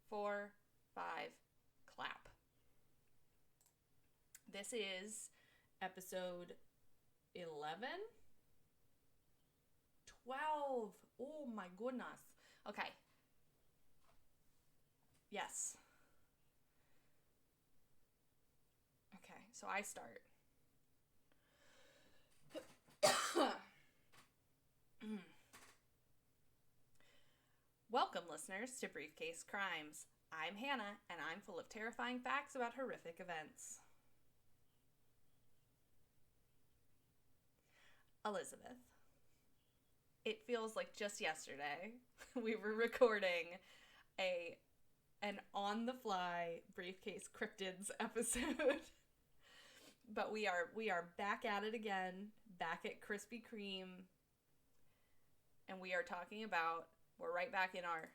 4, 5, clap. This is episode 11? 12. Oh my goodness. Okay. Yes. Okay, so I start. Welcome, listeners, to Briefcase Crimes. I'm Hannah, and I'm full of terrifying facts about horrific events. Elizabeth. It feels like just yesterday we were recording an on-the-fly Briefcase Cryptids episode. But we are back at it again, back at Krispy Kreme, and we are talking about, we're right back in our,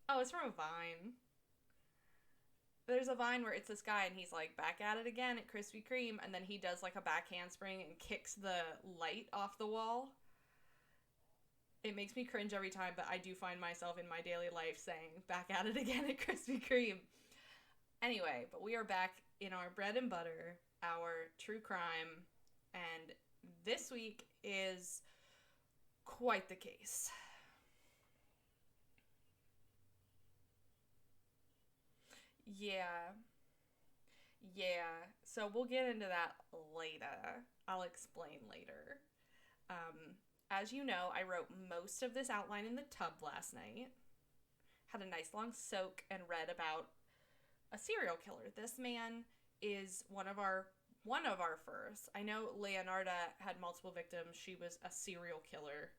oh, it's from a Vine. There's a Vine where it's this guy and he's like back at it again at Krispy Kreme, and then he does like a back handspring and kicks the light off the wall. It makes me cringe every time, but I do find myself in my daily life saying back at it again at Krispy Kreme. Anyway, but we are back in our bread and butter, our true crime, and this week is quite the case. Yeah. Yeah. So we'll get into that later. I'll explain later. As you know, I wrote most of this outline in the tub last night. Had a nice long soak and read about a serial killer. This man is one of our first. I know Leonarda had multiple victims. She was a serial killer.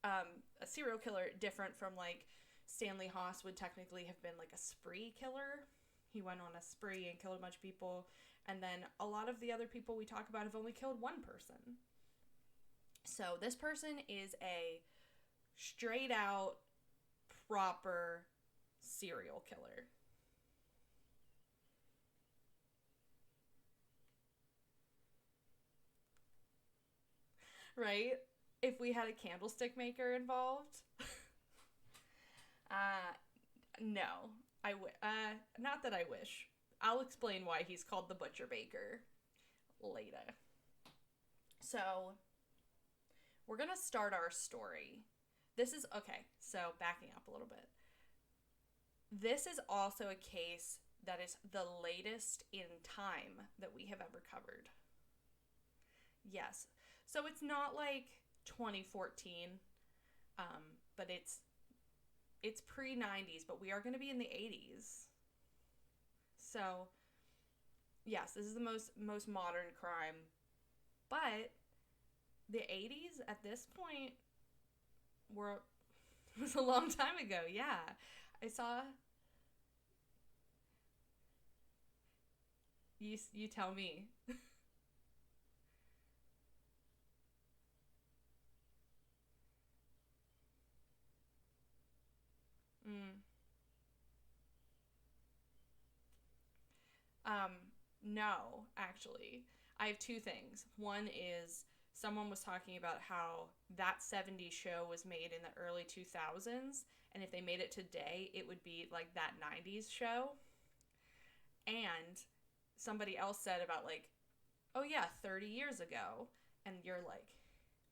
A serial killer different from like Stanley Haas would technically have been like a spree killer. He went on a spree and killed a bunch of people. And then a lot of the other people we talk about have only killed one person. So this person is a straight out proper serial killer. Right? If we had a candlestick maker involved. uh, no. Not that I wish. I'll explain why he's called the Butcher Baker later. So, we're gonna start our story. This is, okay, so backing up a little bit. This is also a case that is the latest in time that we have ever covered. Yes. So it's not like 2014, but it's pre-90s, but we are going to be in the 80s. So, yes, this is the most modern crime. But the 80s at this point were was a long time ago. Yeah. I saw you tell me. Mm. Um, no, actually. I have two things. One is someone was talking about how that 70s show was made in the early 2000s, and if they made it today, it would be like that 90s show. And somebody else said about like, oh yeah, 30 years ago. And you're like,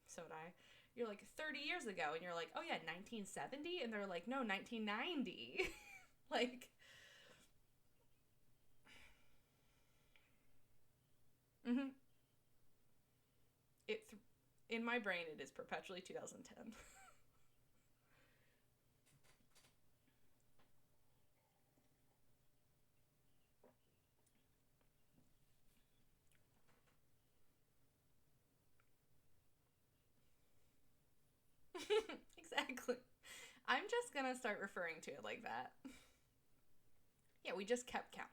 so did I. You're like 30 years ago, and you're like, oh yeah, 1970, and they're like, no, 1990. Like, mm-hmm. it in my brain it is perpetually 2010. Exactly. I'm just gonna start referring to it like that. Yeah, we just kept counting.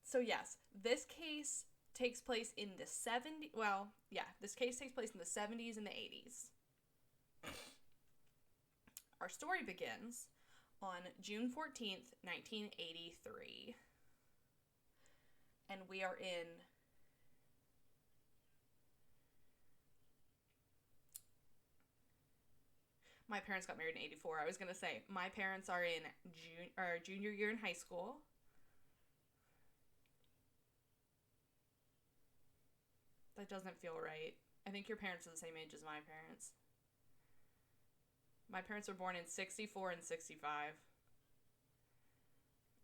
So yes, this case takes place in the 70s. Well, yeah, this case takes place in the 70s and the 80s. Our story begins on June 14th, 1983. And we are in, My parents got married in 84. I was going to say, my parents are in junior year in high school. That doesn't feel right. I think your parents are the same age as my parents. My parents were born in 64 and 65.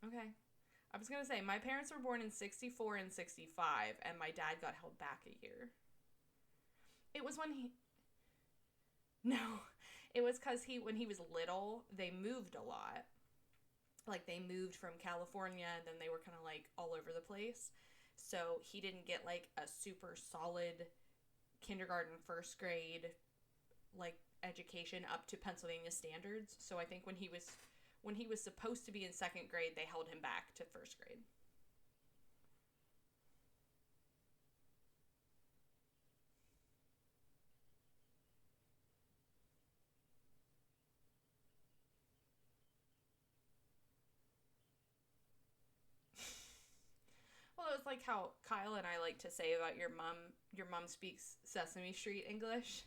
Okay. I was going to say, my parents were born in 64 and 65, and my dad got held back a year. It was when he... No. It was because when he was little, they moved a lot. Like, they moved from California, and then they were kind of, like, all over the place. So he didn't get, like, a super solid kindergarten, first grade, like, education up to Pennsylvania standards. So I think when he was supposed to be in second grade, they held him back to first grade. Well, it was like how Kyle and I like to say about your mom. Your mom speaks Sesame Street English.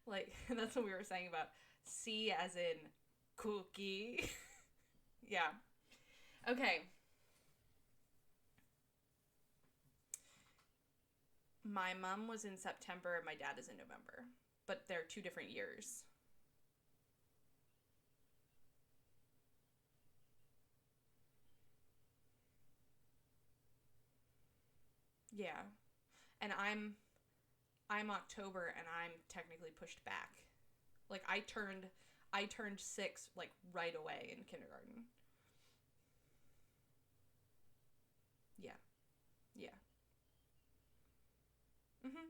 Like, that's what we were saying about C as in cookie. Yeah. Okay. My mom was in September and my dad is in November. But they're 2 different years. Yeah. And I'm October and I'm technically pushed back. Like I turned 6 like right away in kindergarten. Yeah. Yeah. Mhm.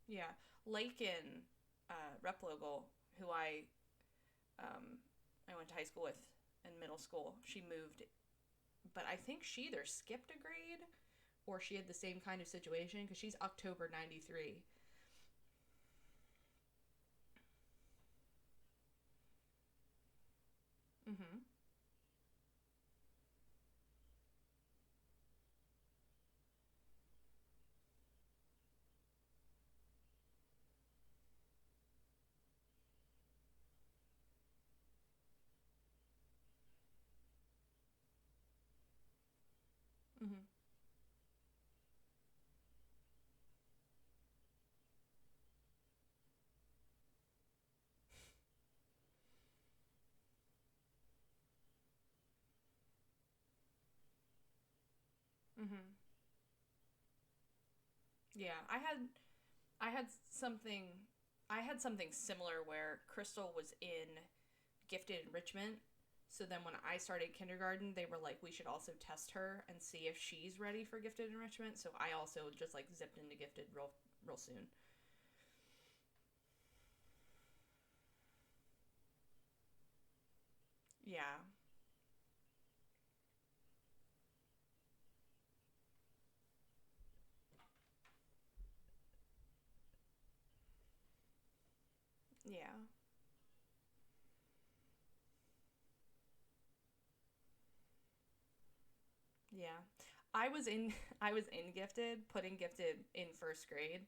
Yeah. Lakin Replogle, who um I went to high school with in middle school, she moved, but I think she either skipped a grade or she had the same kind of situation because she's October 93. Mhm. Mhm. Mhm. Yeah, I had something I had something similar where Crystal was in gifted enrichment. So then when I started kindergarten, they were like, we should also test her and see if she's ready for gifted enrichment. So I also just like zipped into gifted real soon. Yeah. Yeah. Yeah. I was in gifted, put in gifted in first grade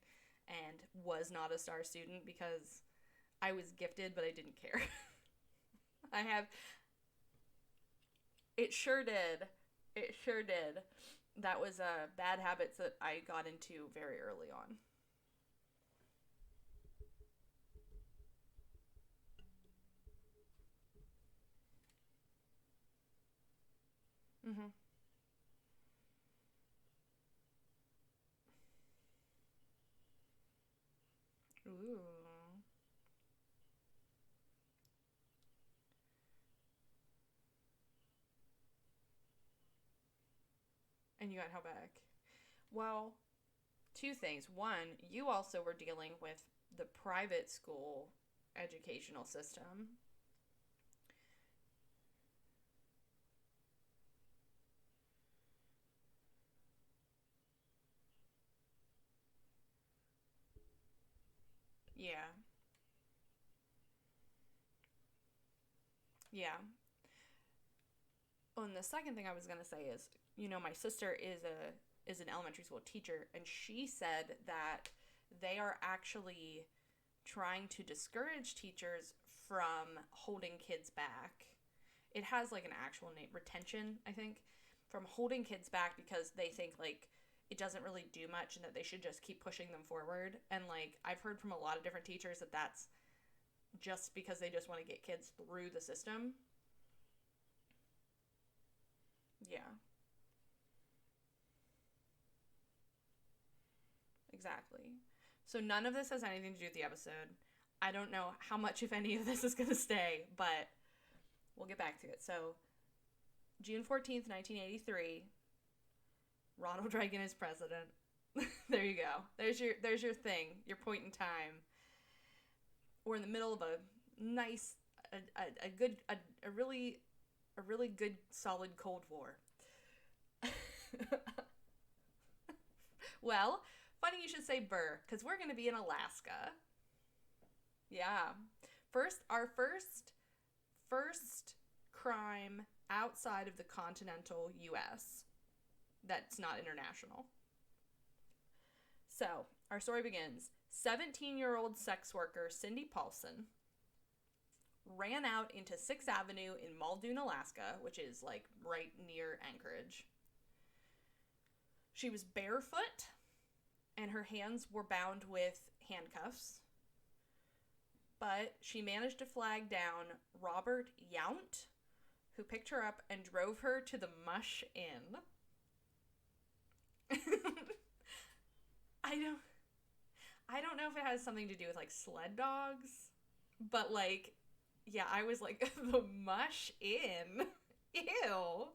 and was not a star student because I was gifted but I didn't care. I have It sure did. It sure did. That was bad habits that I got into very early on. Mhm. Ooh. And you got held back. Well, two things. One, you also were dealing with the private school educational system. Yeah. Yeah. Oh, and the second thing I was gonna say is, my sister is an elementary school teacher, and she said that they are actually trying to discourage teachers from holding kids back. It has like an actual name, retention, I think, from holding kids back because they think like it doesn't really do much and that they should just keep pushing them forward. And like I've heard from a lot of different teachers that that's just because they just want to get kids through the system. Yeah. Exactly. So none of this has anything to do with the episode. I don't know how much, if any, of this is going to stay, but we'll get back to it. So, June 14th, 1983, Ronald Reagan is president. There you go. There's your thing, your point in time. We're in the middle of a nice, a good, a really good, solid Cold War. Well, funny you should say Burr, because we're going to be in Alaska. Yeah. Our first crime outside of the continental US that's not international. So, our story begins. 17-year-old sex worker Cindy Paulson ran out into 6th Avenue in Muldoon, Alaska, which is like right near Anchorage. She was barefoot and her hands were bound with handcuffs. But she managed to flag down Robert Yount, who picked her up and drove her to the Mush Inn. I don't know if it has something to do with like sled dogs, but like, yeah, I was like, the Mush Inn? Ew.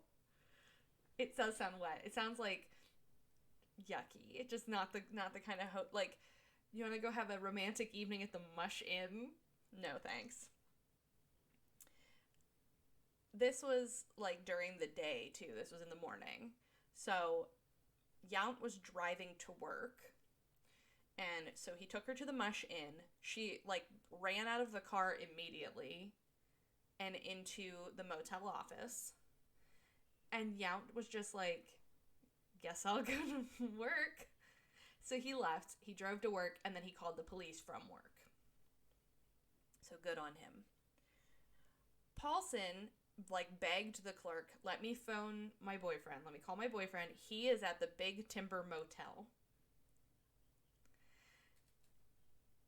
It does sound wet. It sounds like yucky. It's just not the kind of like, you want to go have a romantic evening at the Mush Inn? No, thanks. This was like during the day too. This was in the morning. So Yount was driving to work. And so he took her to the Mush Inn. She like ran out of the car immediately and into the motel office. And Yount was just like, guess I'll go to work. So he left, he drove to work, and then he called the police from work. So good on him. Paulson, like, begged the clerk, let me phone my boyfriend. Let me call my boyfriend. He is at the Big Timber Motel.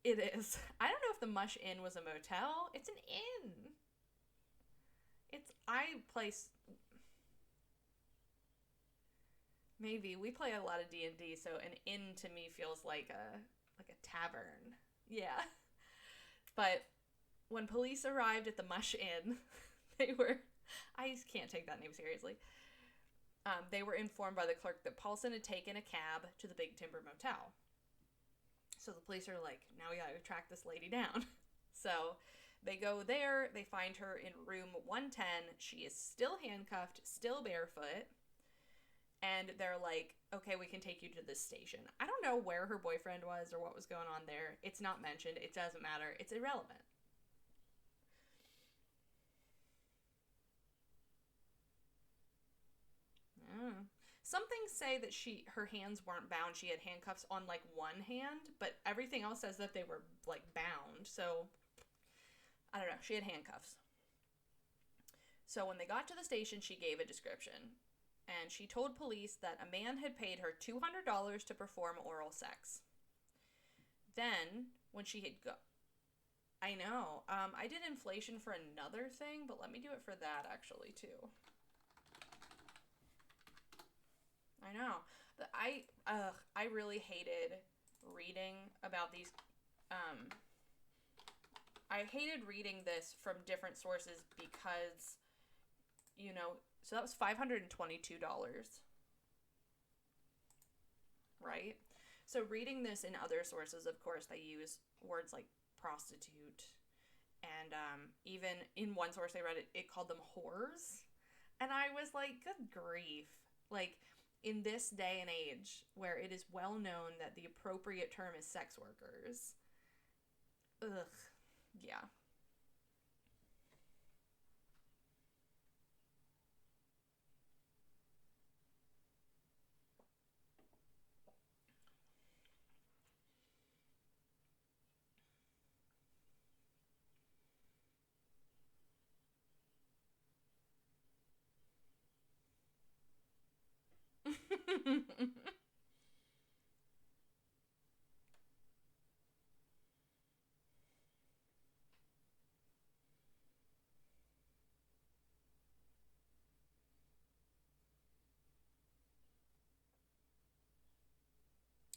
It is. I don't know if the Mush Inn was a motel. It's an inn. Maybe we play a lot of D&D, so an inn to me feels like a tavern. Yeah. But when police arrived at the Mush Inn, I just can't take that name seriously. They were informed by the clerk that Paulson had taken a cab to the Big Timber Motel. So the police are like, now we gotta track this lady down. So they go there, they find her in room 110. She is still handcuffed, still barefoot. And they're like, okay, we can take you to this station. I don't know where her boyfriend was or what was going on there. It's not mentioned. It doesn't matter. It's irrelevant. Some things say that her hands weren't bound. She had handcuffs on like one hand, but everything else says that they were like bound. So I don't know. She had handcuffs. So when they got to the station, she gave a description. And she told police that a man had paid her $200 to perform oral sex. Then, when she had I know. I did inflation for another thing, but let me do it for that actually too. I know. I really hated reading about these. I hated reading this from different sources because, so that was $522, right? So reading this in other sources, of course, they use words like prostitute, and even in one source I read it called them whores, and I was like, good grief. Like, in this day and age where it is well known that the appropriate term is sex workers. Ugh. Yeah.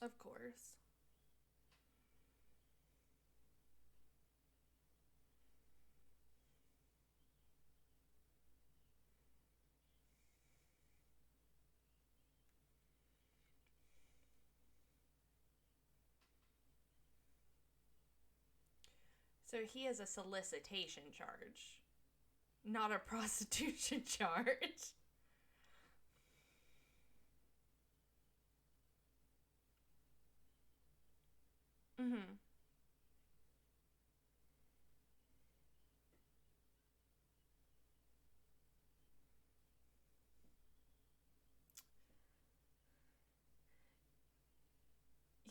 Of course. So he has a solicitation charge, not a prostitution charge. Mm-hmm.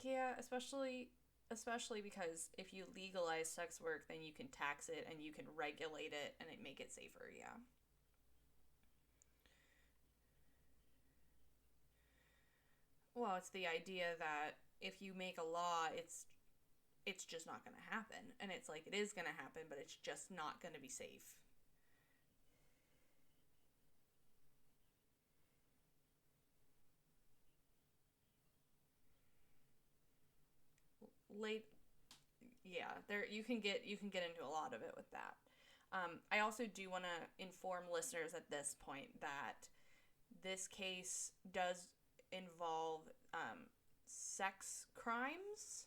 Yeah, especially because if you legalize sex work, then you can tax it and you can regulate it and it make it safer. Yeah. Well, it's the idea that if you make a law, it's just not going to happen, and it's like it is going to happen, but it's just not going to be safe. Late, yeah, there you can get into a lot of it with that. I also do want to inform listeners at this point that this case does involve sex crimes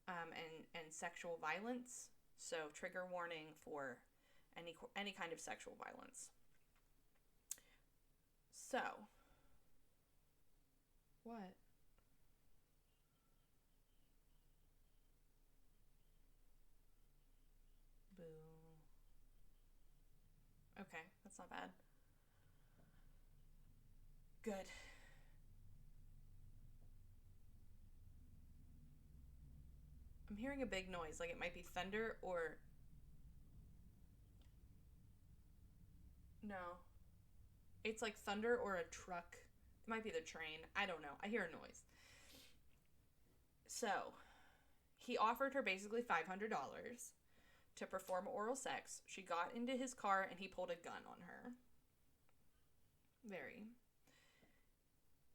and sexual violence. So trigger warning for any kind of sexual violence. So what? Boo. Okay, that's not bad. Good. I'm hearing a big noise, like it might be thunder or no. It's like thunder or a truck. It might be the train. I don't know. I hear a noise. So, he offered her basically $500 to perform oral sex. She got into his car and he pulled a gun on her. Very.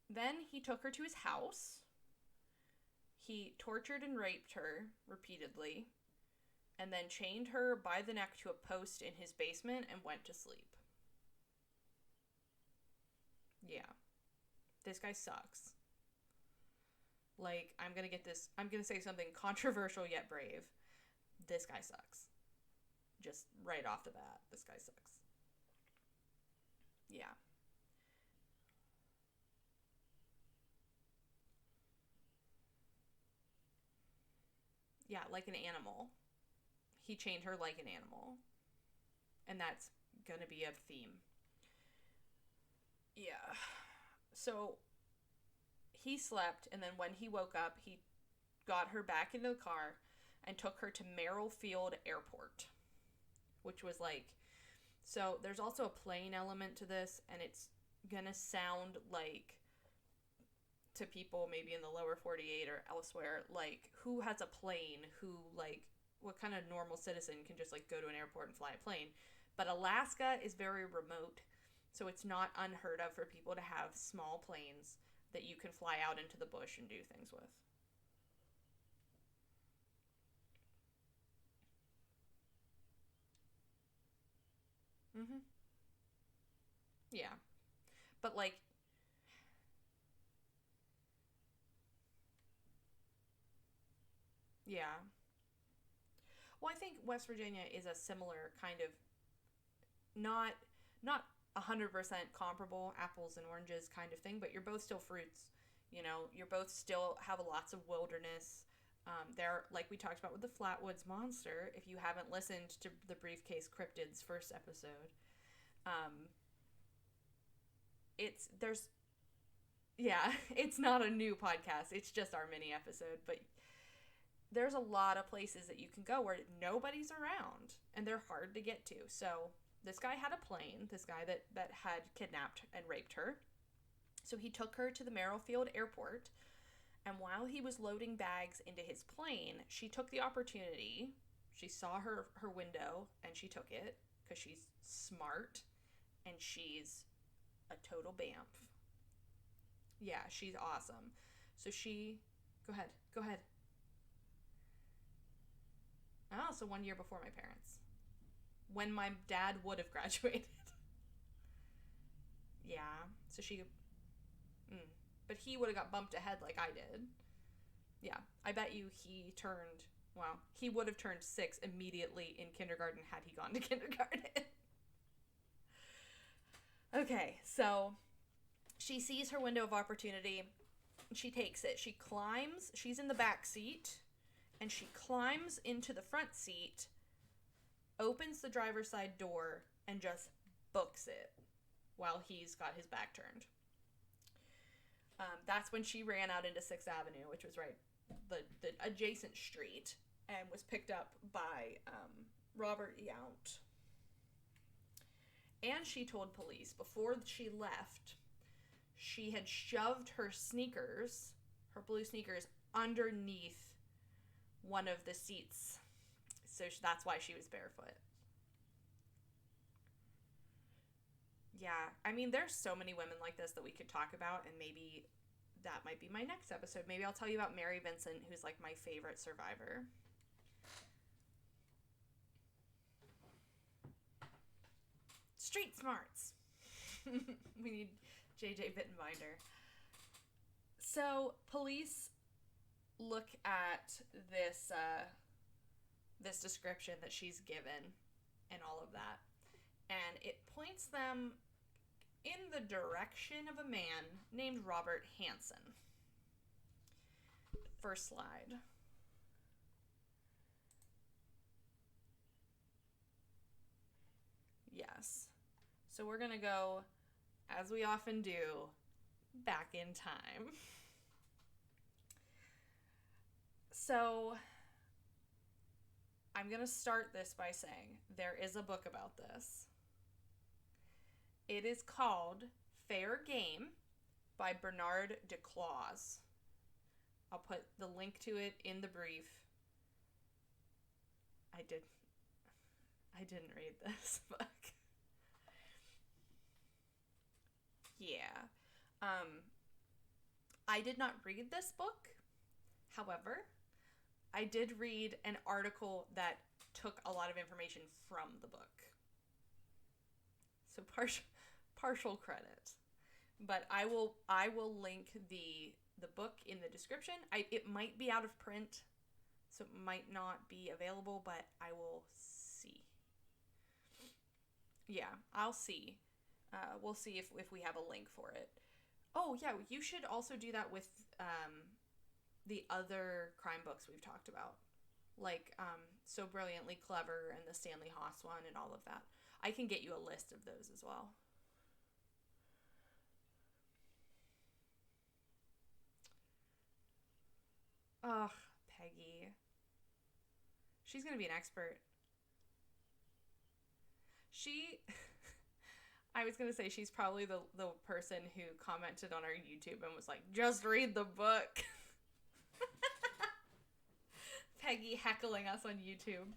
Then he took her to his house. He tortured and raped her repeatedly and then chained her by the neck to a post in his basement and went to sleep. Yeah. This guy sucks. Like, I'm gonna say something controversial yet brave. This guy sucks. Just right off the bat, this guy sucks. Yeah. Yeah, like an animal. He chained her like an animal. And that's gonna be a theme. Yeah. So he slept, and then when he woke up, he got her back into the car and took her to Merrill Airport, which was like, so there's also a plane element to this, and it's gonna sound like to people maybe in the lower 48 or elsewhere, like who has a plane, who like what kind of normal citizen can just like go to an airport and fly a plane. But Alaska is very remote, so it's not unheard of for people to have small planes that you can fly out into the bush and do things with. Mm-hmm. Yeah, but like, yeah. Well, I think West Virginia is a similar kind of not not 100% comparable apples and oranges kind of thing, but you're both still fruits. You know, you're both still have lots of wilderness. There, like we talked about with the Flatwoods Monster, if you haven't listened to the Briefcase Cryptids first episode, um, it's there's yeah, it's not a new podcast. It's just our mini episode, but there's a lot of places that you can go where nobody's around and they're hard to get to. So this guy had a plane, this guy that had kidnapped and raped her. So he took her to the Merrifield airport, and while he was loading bags into his plane, she took the opportunity. She saw her window, and she took it, because she's smart, and she's a total bamf. Yeah, she's awesome. So she... Go ahead. Oh, so 1 year before my parents. When my dad would have graduated. Yeah, so she... But he would have got bumped ahead like I did. Yeah, I bet you he turned... Well, he would have turned 6 immediately in kindergarten had he gone to kindergarten. Okay, so she sees her window of opportunity. She takes it. She climbs. She's in the back seat, and she climbs into the front seat, opens the driver's side door, and just books it while he's got his back turned. That's when she ran out into 6th Avenue, which was right the adjacent street, and was picked up by Robert Yount. And she told police before she left, she had shoved her sneakers, her blue sneakers, underneath one of the seats. So that's why she was barefoot. Yeah, I mean, there's so many women like this that we could talk about, and maybe that might be my next episode. Maybe I'll tell you about Mary Vincent, who's like my favorite survivor. Street smarts. We need JJ Bittenbinder. So police look at this this description that she's given and all of that, and it points them in the direction of a man named Robert Hansen. First slide. Yes. So we're going to go, as we often do, back in time. So I'm going to start this by saying there is a book about this. It is called Fair Game by Bernard DeClaws. I'll put the link to it in the brief. I didn't read this book. Yeah. I did not read this book. However, I did read an article that took a lot of information from the book. So partial credit. But I will link the book in the description. It might be out of print, so it might not be available, but I will see. Yeah, I'll see. We'll see if we have a link for it. Oh, yeah, you should also do that with the other crime books we've talked about. Like So Brilliantly Clever and the Stanley Haas one and all of that. I can get you a list of those as well. Ugh, Peggy. She's going to be an expert. I was going to say she's probably the person who commented on our YouTube and was like, just read the book. Peggy heckling us on YouTube.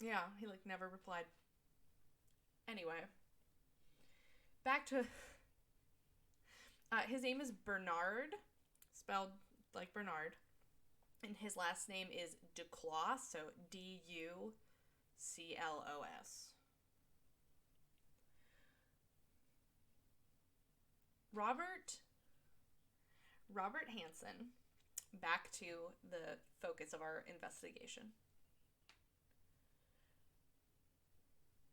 Yeah, he never replied. Anyway, back to his name is Bernard, spelled like Bernard, and his last name is DeClaws, so DuClos. Robert Hansen, back to the focus of our investigation.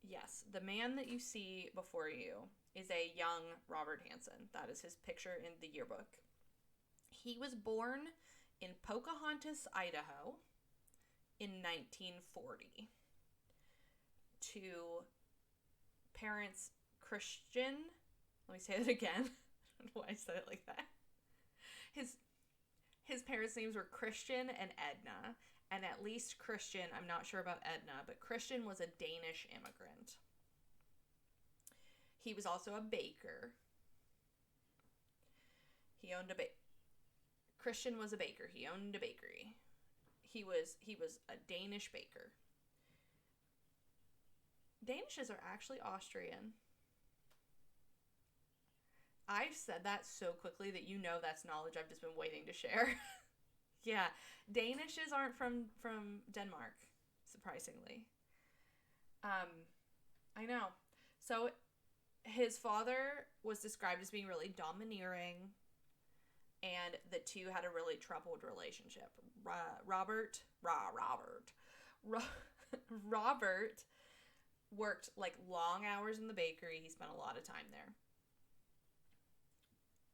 Yes, the man that you see before you is a young Robert Hansen. That is his picture in the yearbook. He was born in Pocahontas, Idaho in 1940 to parents Christian. Let me say that again. I don't know why I said it like that. His parents' names were Christian and Edna, And at least Christian, I'm not sure about Edna, but Christian was a Danish immigrant. He was also a baker. He owned a Christian was a baker. He owned a bakery. He was a Danish baker. Danishes are actually Austrian. I've said that so quickly that you know that's knowledge I've just been waiting to share. Yeah, Danishes aren't from Denmark, surprisingly. I know. So his father was described as being really domineering, and the two had a really troubled relationship. Robert worked like long hours in the bakery. He spent a lot of time there.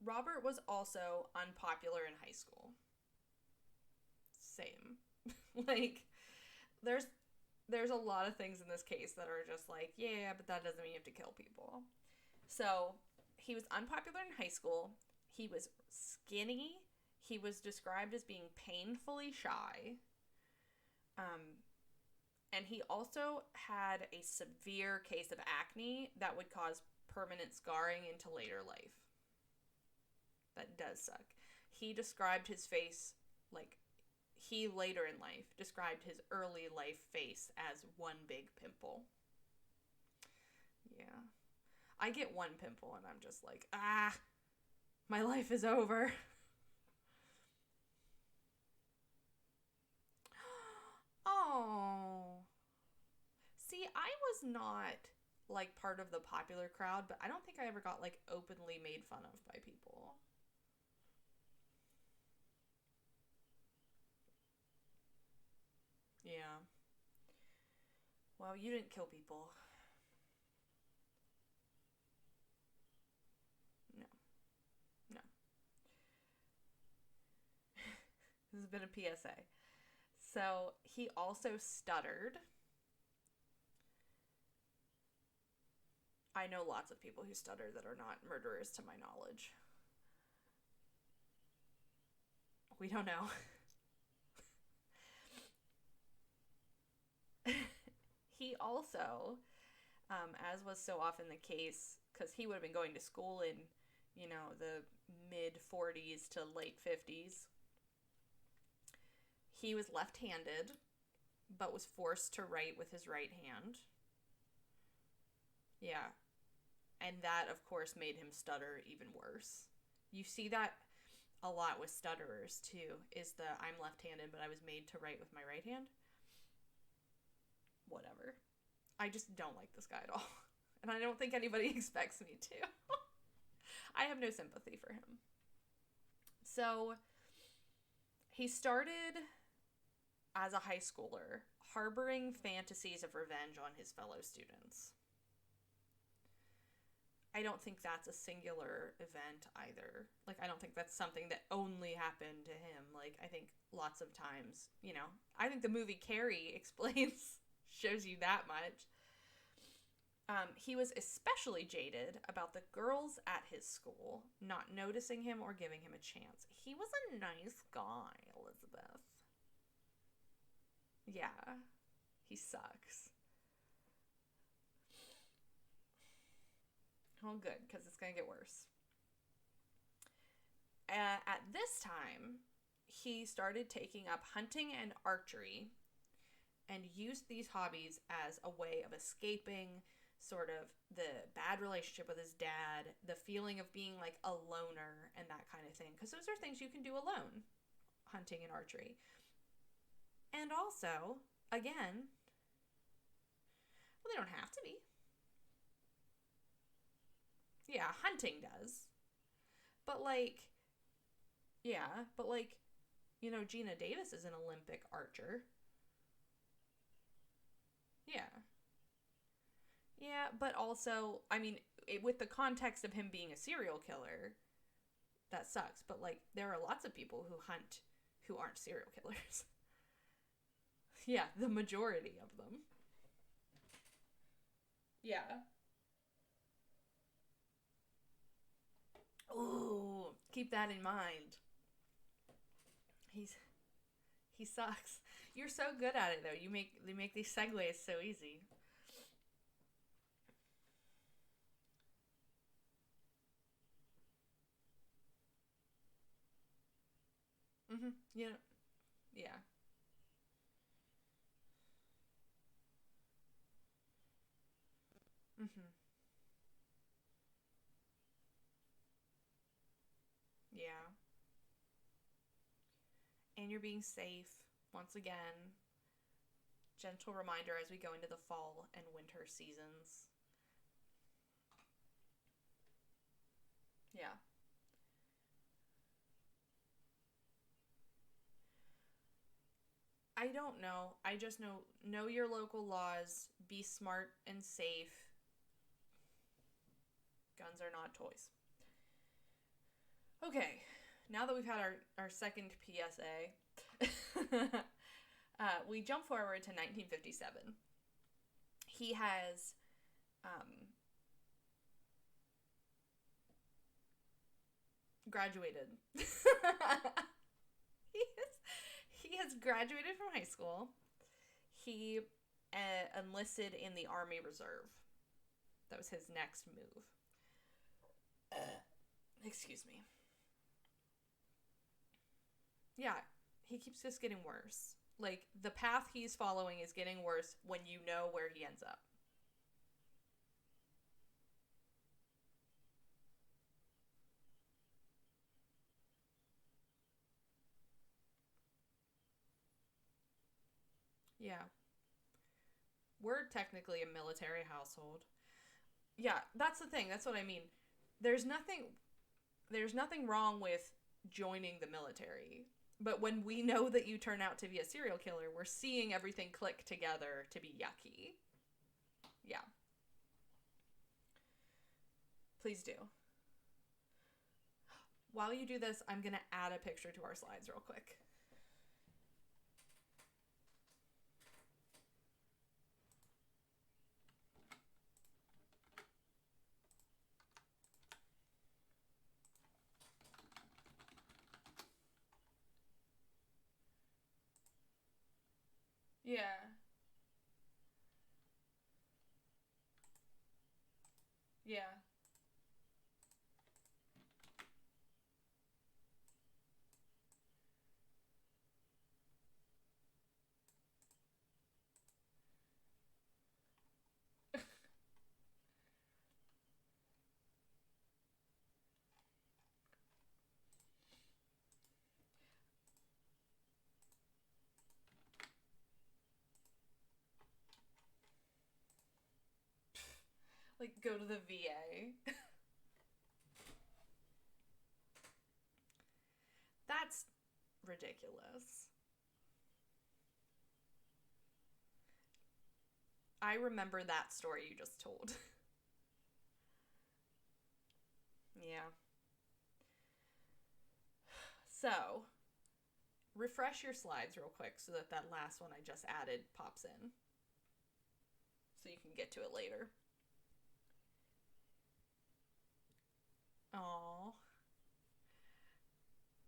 Robert was also unpopular in high school. Same. Like, there's a lot of things in this case that are just like, yeah, but that doesn't mean you have to kill people. So, he was unpopular in high school. He was skinny. He was described as being painfully shy. And he also had a severe case of acne that would cause permanent scarring into later life. That does suck. He described his face, like, he later in life described his early life face as one big pimple. Yeah. I get one pimple and I'm just like, my life is over. Oh. See, I was not like part of the popular crowd, but I don't think I ever got like openly made fun of by people. Yeah. Well, you didn't kill people. No. No. This has been a PSA. So, he also stuttered. I know lots of people who stutter that are not murderers to my knowledge. We don't know. He also, as was so often the case, because he would have been going to school in, the mid 40s to late 50s, he was left-handed, but was forced to write with his right hand. Yeah. And that, of course, made him stutter even worse. You see that a lot with stutterers, too, is the I'm left-handed, but I was made to write with my right hand. Whatever. I just don't like this guy at all. And I don't think anybody expects me to. I have no sympathy for him. So, he started as a high schooler, harboring fantasies of revenge on his fellow students. I don't think that's a singular event either. Like, I don't think that's something that only happened to him. Like, I think lots of times, I think the movie Carrie shows you that much. He was especially jaded about the girls at his school not noticing him or giving him a chance. He was a nice guy, Elizabeth. Yeah, he sucks. Oh, good, because it's going to get worse. At this time, he started taking up hunting and archery and used these hobbies as a way of escaping sort of the bad relationship with his dad, the feeling of being like a loner and that kind of thing. Because those are things you can do alone, hunting and archery. And also, again, well, they don't have to be. Yeah, hunting does. But like, Gina Davis is an Olympic archer. Yeah. Yeah, but also, I mean, with the context of him being a serial killer, that sucks. But, like, there are lots of people who hunt who aren't serial killers. Yeah, the majority of them. Yeah. Ooh, keep that in mind. He's He sucks. You're so good at it though. You make these segues so easy. Mhm. Yeah. Yeah. Mhm. Yeah. And you're being safe once again. Gentle reminder as we go into the fall and winter seasons. Yeah. I don't know. I just know your local laws, be smart and safe. Guns are not toys. Okay, now that we've had our second PSA, we jump forward to 1957. He has graduated. He has graduated from high school. He enlisted in the Army Reserve. That was his next move. Excuse me. Yeah, he keeps just getting worse. Like, the path he's following is getting worse when you know where he ends up. Yeah. We're technically a military household. Yeah, that's the thing. That's what I mean. There's nothing there's nothing wrong with joining the military. But when we know that you turn out to be a serial killer, we're seeing everything click together to be yucky. Yeah. Please do. While you do this, I'm going to add a picture to our slides real quick. Yeah. Yeah. Like, go to the VA. That's ridiculous. I remember that story you just told. Yeah. So, refresh your slides real quick so that that last one I just added pops in. So you can get to it later. Aww.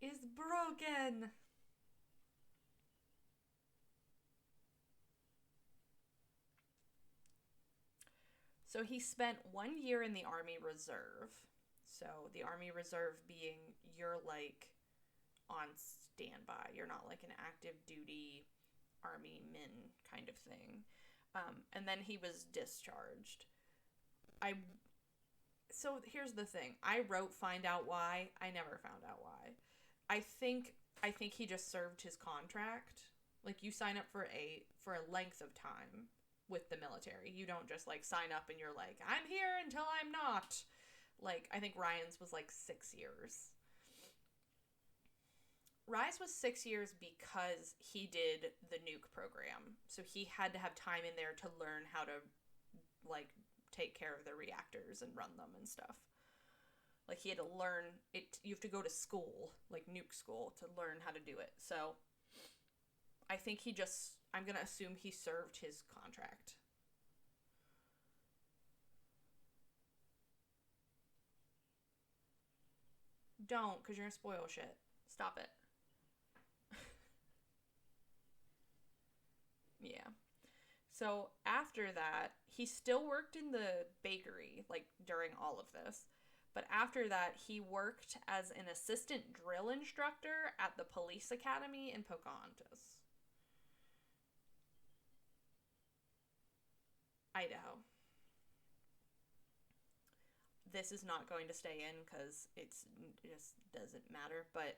Is broken. So he spent 1 year in the Army Reserve. So the Army Reserve being you're like on standby. You're not like an active duty army min kind of thing. And then he was discharged. I so here's the thing. I wrote find out why. I never found out why. I think he just served his contract. Like you sign up for a length of time with the military. You don't just like sign up and you're like, I'm here until I'm not. Like I think Ryan's was like 6 years. Rise was 6 years because he did the nuke program. So he had to have time in there to learn how to like take care of the reactors and run them and stuff. Like he had to learn it. You have to go to school, like nuke school, to learn how to do it. So I think he just. I'm gonna assume he served his contract. Don't, cause you're gonna spoil shit. Stop it. Yeah. So after that, he still worked in the bakery, like during all of this. But after that, he worked as an assistant drill instructor at the police academy in Pocahontas, Idaho. This is not going to stay in because it just doesn't matter. But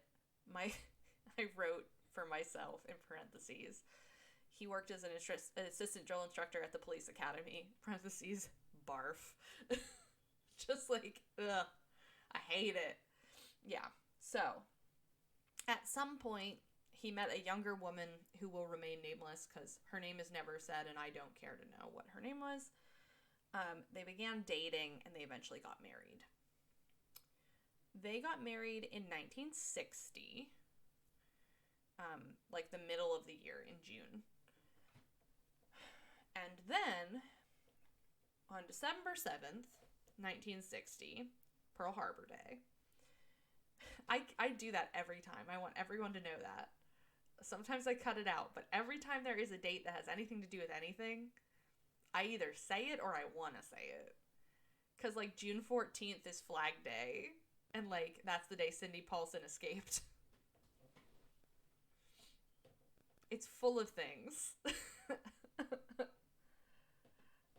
my, I wrote for myself in parentheses. He worked as an assistant drill instructor at the police academy. Parentheses, barf. Just like, ugh, I hate it. Yeah. So, at some point, he met a younger woman who will remain nameless because her name is never said, and I don't care to know what her name was. They began dating, and they eventually got married. They got married in 1960, like the middle of the year in June. And then, on December 7th, 1960, Pearl Harbor Day. I do that every time. I want everyone to know that. Sometimes I cut it out, but every time there is a date that has anything to do with anything, I either say it or I want to say it. Because, like, June 14th is Flag Day, and, like, that's the day Cindy Paulson escaped. It's full of things.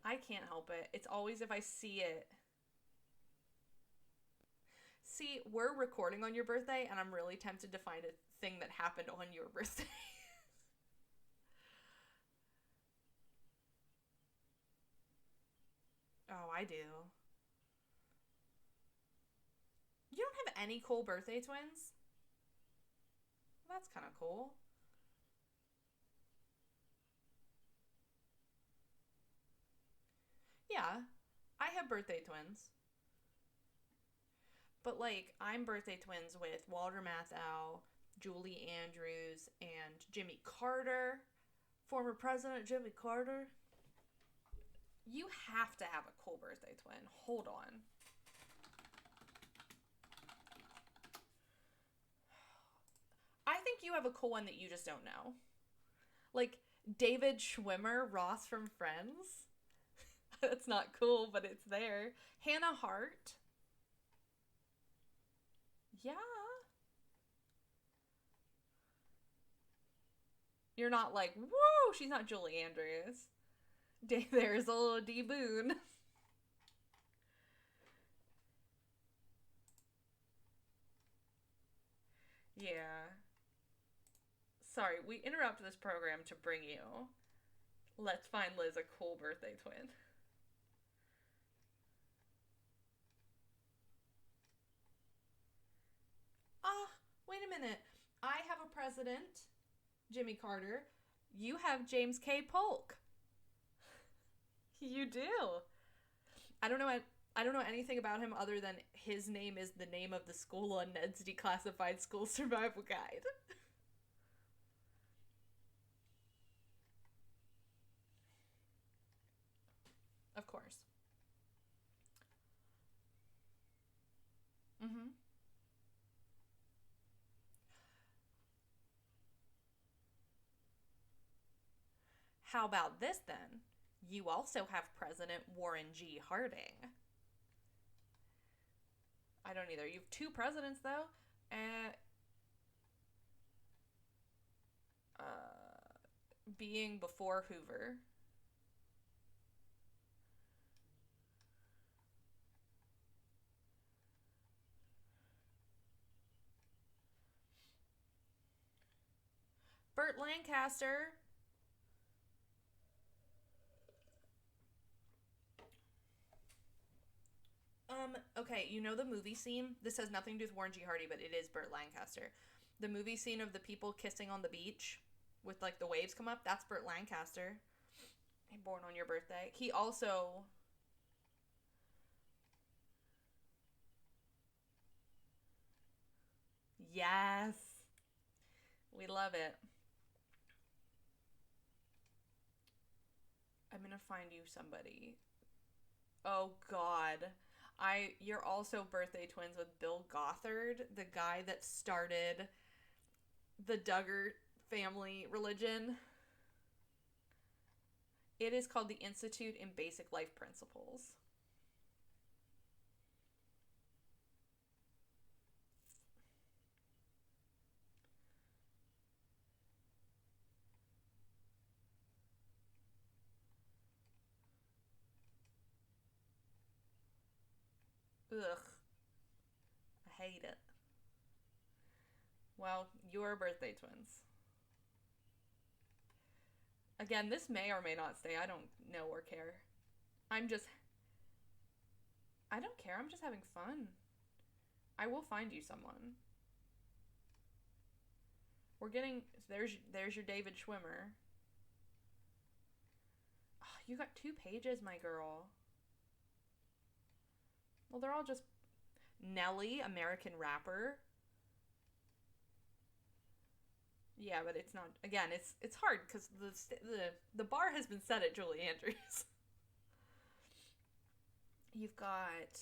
I can't help it. It's always if I see it. See, we're recording on your birthday, and I'm really tempted to find a thing that happened on your birthday. Oh, I do. You don't have any cool birthday twins? Well, that's kind of cool. Yeah, I have birthday twins. But, like, I'm birthday twins with Walter Matthau, Julie Andrews, and Jimmy Carter. Former President Jimmy Carter. You have to have a cool birthday twin. Hold on. I think you have a cool one that you just don't know. Like, David Schwimmer, Ross from Friends. That's not cool, but it's there. Hannah Hart. Yeah. You're not like, whoa, she's not Julie Andrews. There's a little D Boone. Yeah. Sorry, we interrupt this program to bring you Let's Find Liz a Cool Birthday Twin. Ah, wait a minute. I have a president, Jimmy Carter. You have James K. Polk. You do. I don't know. I don't know anything about him other than his name is the name of the school on Ned's Declassified School Survival Guide. Of course. Mm-hmm. How about this then? You also have President Warren G. Harding. I don't either. You have two presidents though. Uh, being before Hoover. Burt Lancaster. Okay, you know the movie scene? This has nothing to do with Warren G. Hardy, but it is Burt Lancaster. The movie scene of the people kissing on the beach with like the waves come up, that's Burt Lancaster. Born on your birthday. He also Yes. We love it. I'm gonna find you somebody. Oh God. You're also birthday twins with Bill Gothard, the guy that started the Duggar family religion. It is called the Institute in Basic Life Principles. Ugh. I hate it. Well, you're birthday twins. Again, this may or may not stay. I don't know or care. I'm just. I don't care. I'm just having fun. I will find you someone. We're getting. There's your David Schwimmer. Oh, you got 2 pages, my girl. Well, they're all just Nelly, American rapper. Yeah, but it's not. Again, it's hard because the bar has been set at Julie Andrews. You've got.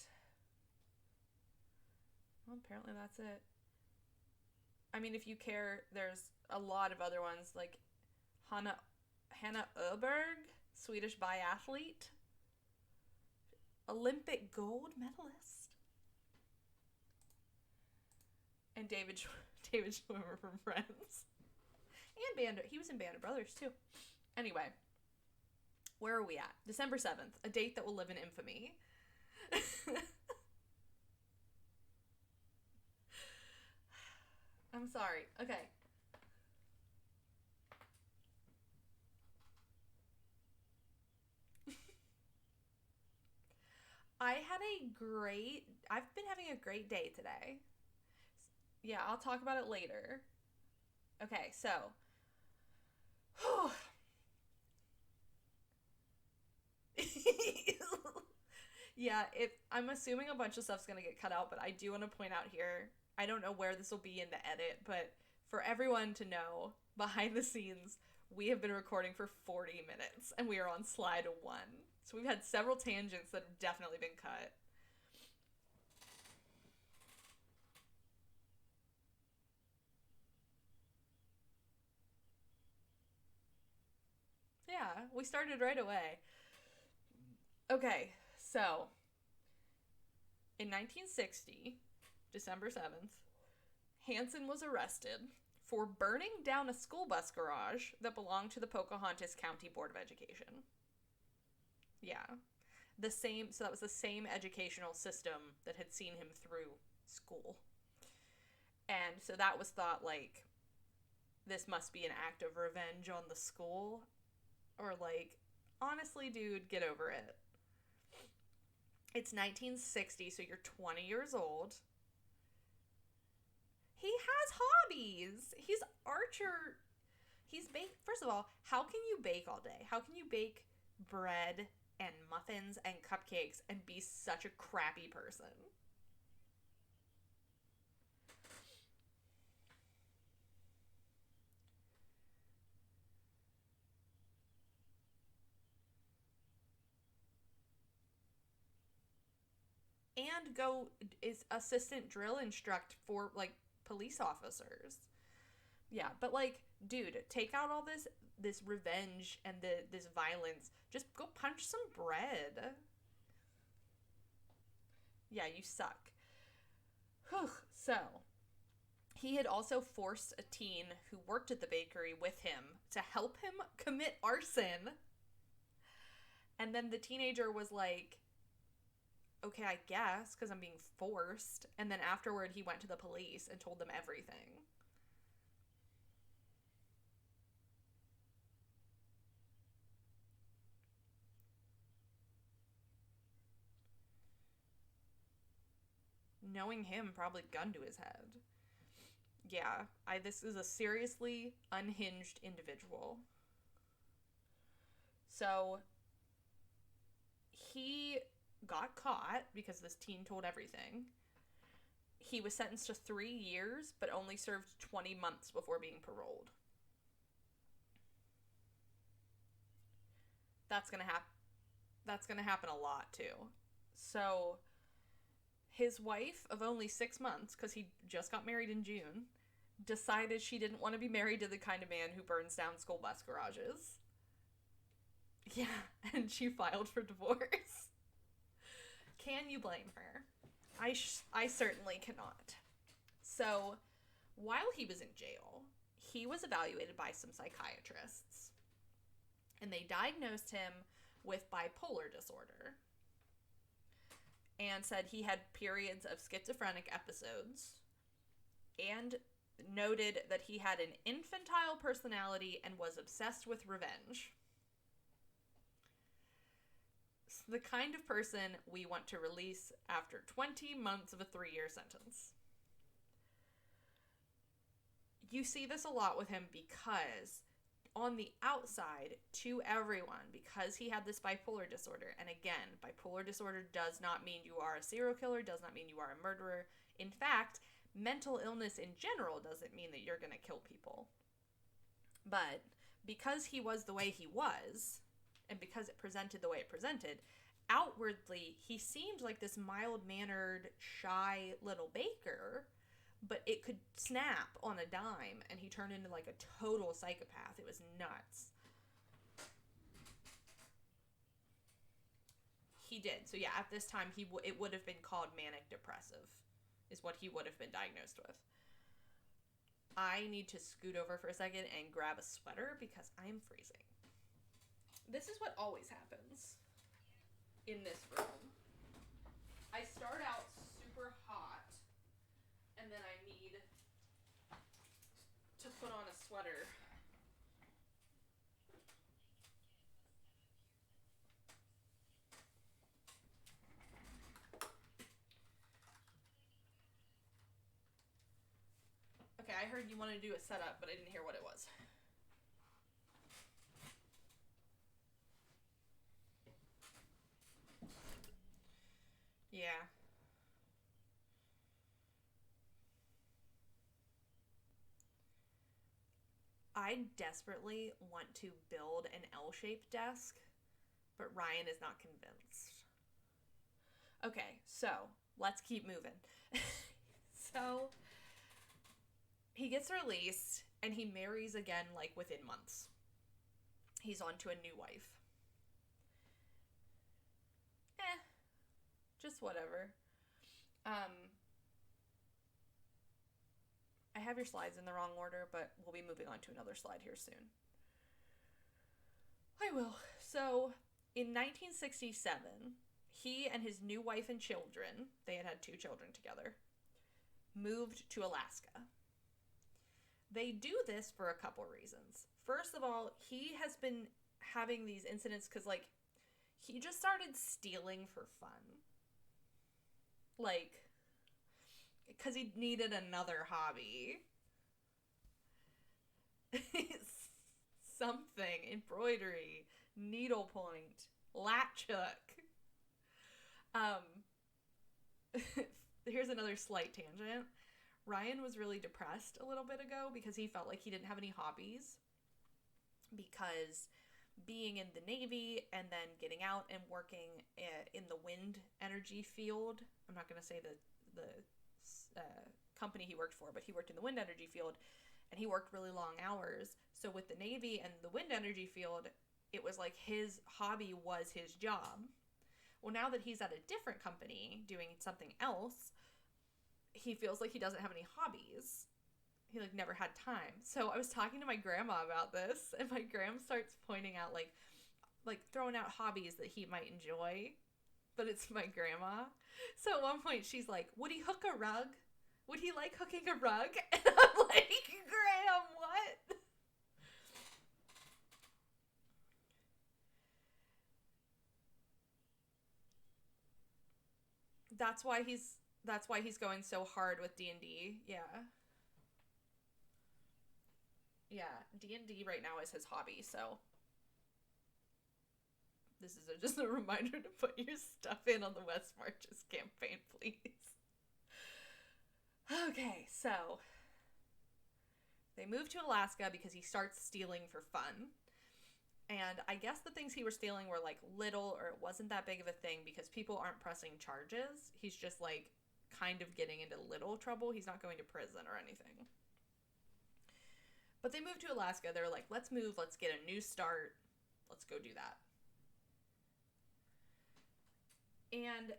Well, apparently that's it. I mean, if you care, there's a lot of other ones like Hannah Öberg, Swedish biathlete, Olympic gold medalist, and David Schwimmer from Friends. And he was in Band of Brothers too. Anyway, where are we at? December 7th, a date that will live in infamy. I'm sorry. Okay. I've been having a great day today. Yeah, I'll talk about it later. Okay, so yeah, I'm assuming a bunch of stuff's gonna get cut out, but I do want to point out here, I don't know where this will be in the edit, but for everyone to know, behind the scenes, we have been recording for 40 minutes, and we are on slide 1. So we've had several tangents that have definitely been cut. Yeah, we started right away. Okay, so in 1960, December 7th, Hansen was arrested for burning down a school bus garage that belonged to the Pocahontas County Board of Education. Yeah. So that was the same educational system that had seen him through school. And so that was thought like, this must be an act of revenge on the school. Or like, honestly, dude, get over it. It's 1960, so you're 20 years old. He has hobbies. He's archer. He's bake. First of all, how can you bake all day? How can you bake bread and muffins and cupcakes and be such a crappy person? And go is assistant drill instruct for like police officers. Yeah, but like, dude, take out all this revenge and this violence. Just go punch some bread. Yeah, you suck. Whew. So, he had also forced a teen who worked at the bakery with him to help him commit arson. And then the teenager was like, okay, I guess, because I'm being forced. And then afterward, he went to the police and told them everything. Knowing him, probably gun to his head. Yeah, this is a seriously unhinged individual. So he got caught because this teen told everything. He was sentenced to 3 years, but only served 20 months before being paroled. That's gonna happen. That's gonna happen a lot too. So his wife of only 6 months, because he just got married in June, decided she didn't want to be married to the kind of man who burns down school bus garages. Yeah, and she filed for divorce. Can you blame her? I certainly cannot. So, while he was in jail, he was evaluated by some psychiatrists, and they diagnosed him with bipolar disorder and said he had periods of schizophrenic episodes and noted that he had an infantile personality and was obsessed with revenge. The kind of person we want to release after 20 months of a 3-year sentence. You see this a lot with him because on the outside, to everyone, because he had this bipolar disorder, and again, bipolar disorder does not mean you are a serial killer, does not mean you are a murderer. In fact, mental illness in general doesn't mean that you're going to kill people. But because he was the way he was, and because it presented the way it presented, outwardly, he seemed like this mild-mannered, shy little baker, but it could snap on a dime, and he turned into, like, a total psychopath. It was nuts. He did. So, yeah, at this time, it would have been called manic-depressive, is what he would have been diagnosed with. I need to scoot over for a second and grab a sweater because I am freezing. This is what always happens in this room. I start out super hot, and then I need to put on a sweater. Okay, I heard you wanted to do a setup, but I didn't hear what it was. Yeah. I desperately want to build an L-shaped desk, but Ryan is not convinced. Okay, so let's keep moving. So he gets released and he marries again, like, within months. He's on to a new wife. Just whatever. I have your slides in the wrong order, but we'll be moving on to another slide here soon. I will. So, in 1967, he and his new wife and children, they had 2 children together, moved to Alaska. They do this for a couple reasons. First of all, he has been having these incidents because, like, he just started stealing for fun. Like, because he needed another hobby. Something. Embroidery, needlepoint, latch hook. Here's another slight tangent. Ryan was really depressed a little bit ago because he felt like he didn't have any hobbies. Because being in the Navy and then getting out and working in the wind energy field, I'm not going to say the company he worked for, but he worked in the wind energy field, and he worked really long hours. So with the Navy and the wind energy field, it was like his hobby was his job. Well, now that he's at a different company doing something else, he feels like he doesn't have any hobbies. He, like, never had time. So I was talking to my grandma about this, and my grandma starts pointing out, like throwing out hobbies that he might enjoy, but it's my grandma. So at one point she's like, would he hook a rug? Would he like hooking a rug? And I'm like, Graham, what? That's why he's going so hard with D&D. Yeah. Yeah, D&D right now is his hobby, so this is just a reminder to put your stuff in on the West Marches campaign, please. Okay, so they moved to Alaska because he starts stealing for fun. And I guess the things he was stealing were, like, little, or it wasn't that big of a thing because people aren't pressing charges. He's just, like, kind of getting into little trouble. He's not going to prison or anything. But they moved to Alaska. They were like, let's move. Let's get a new start. Let's go do that. And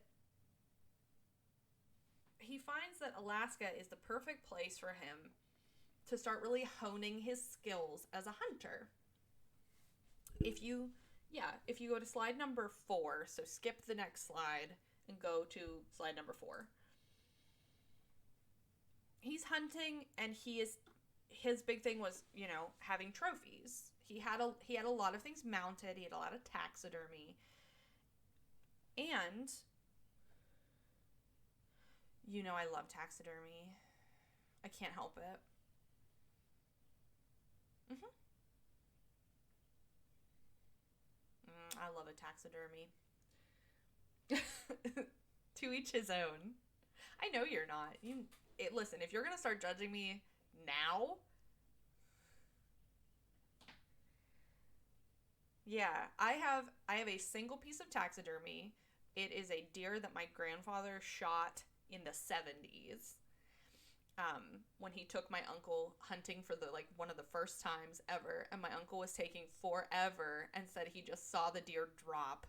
he finds that Alaska is the perfect place for him to start really honing his skills as a hunter. If you go to slide number 4, so skip the next slide and go to slide number 4. He's hunting, and his big thing was, having trophies. He had a lot of things mounted. He had a lot of taxidermy. And I love taxidermy. I can't help it. I love a taxidermy. To each his own. I know you're not. Listen, if you're gonna start judging me now, yeah, I have a single piece of taxidermy. It is a deer that my grandfather shot in the 70s. When he took my uncle hunting for one of the first times ever, and my uncle was taking forever and said he just saw the deer drop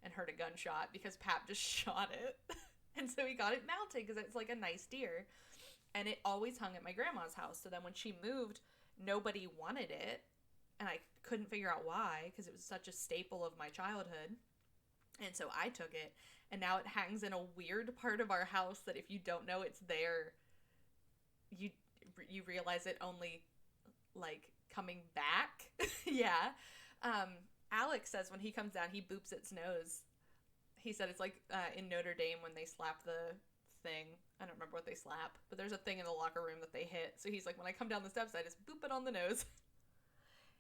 and heard a gunshot because Pap just shot it. And so he got it mounted because it's a nice deer. And it always hung at my grandma's house. So then when she moved, nobody wanted it. And I couldn't figure out why, because it was such a staple of my childhood. And so I took it. And now it hangs in a weird part of our house that if you don't know it's there, you realize it only coming back. Yeah. Alex says when he comes down, he boops its nose. He said it's in Notre Dame when they slap the thing. I don't remember what they slap, but there's a thing in the locker room that they hit. So he's like, when I come down the steps, I just boop it on the nose.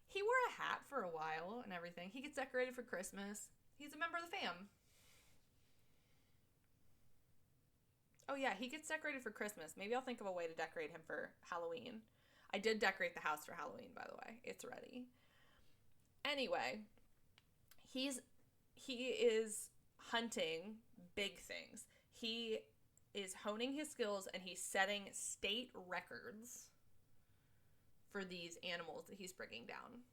He wore a hat for a while and everything. He gets decorated for Christmas. He's a member of the fam. Oh yeah, he gets decorated for Christmas. Maybe I'll think of a way to decorate him for Halloween. I did decorate the house for Halloween, by the way. It's ready. Anyway, he is hunting big things. He is honing his skills, and he's setting state records for these animals that he's bringing down.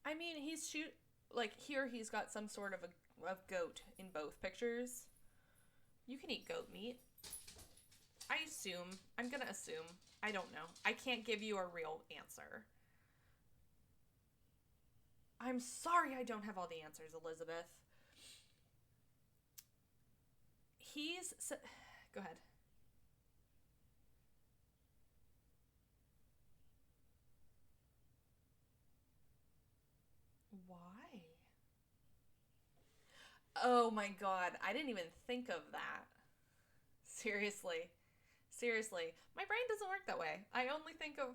I mean, here he's got some sort of a goat in both pictures. You can eat goat meat. I'm gonna assume. I don't know. I can't give you a real answer. I'm sorry I don't have all the answers, Elizabeth. Go ahead. Why? Oh my god, I didn't even think of that. Seriously. My brain doesn't work that way. I only think of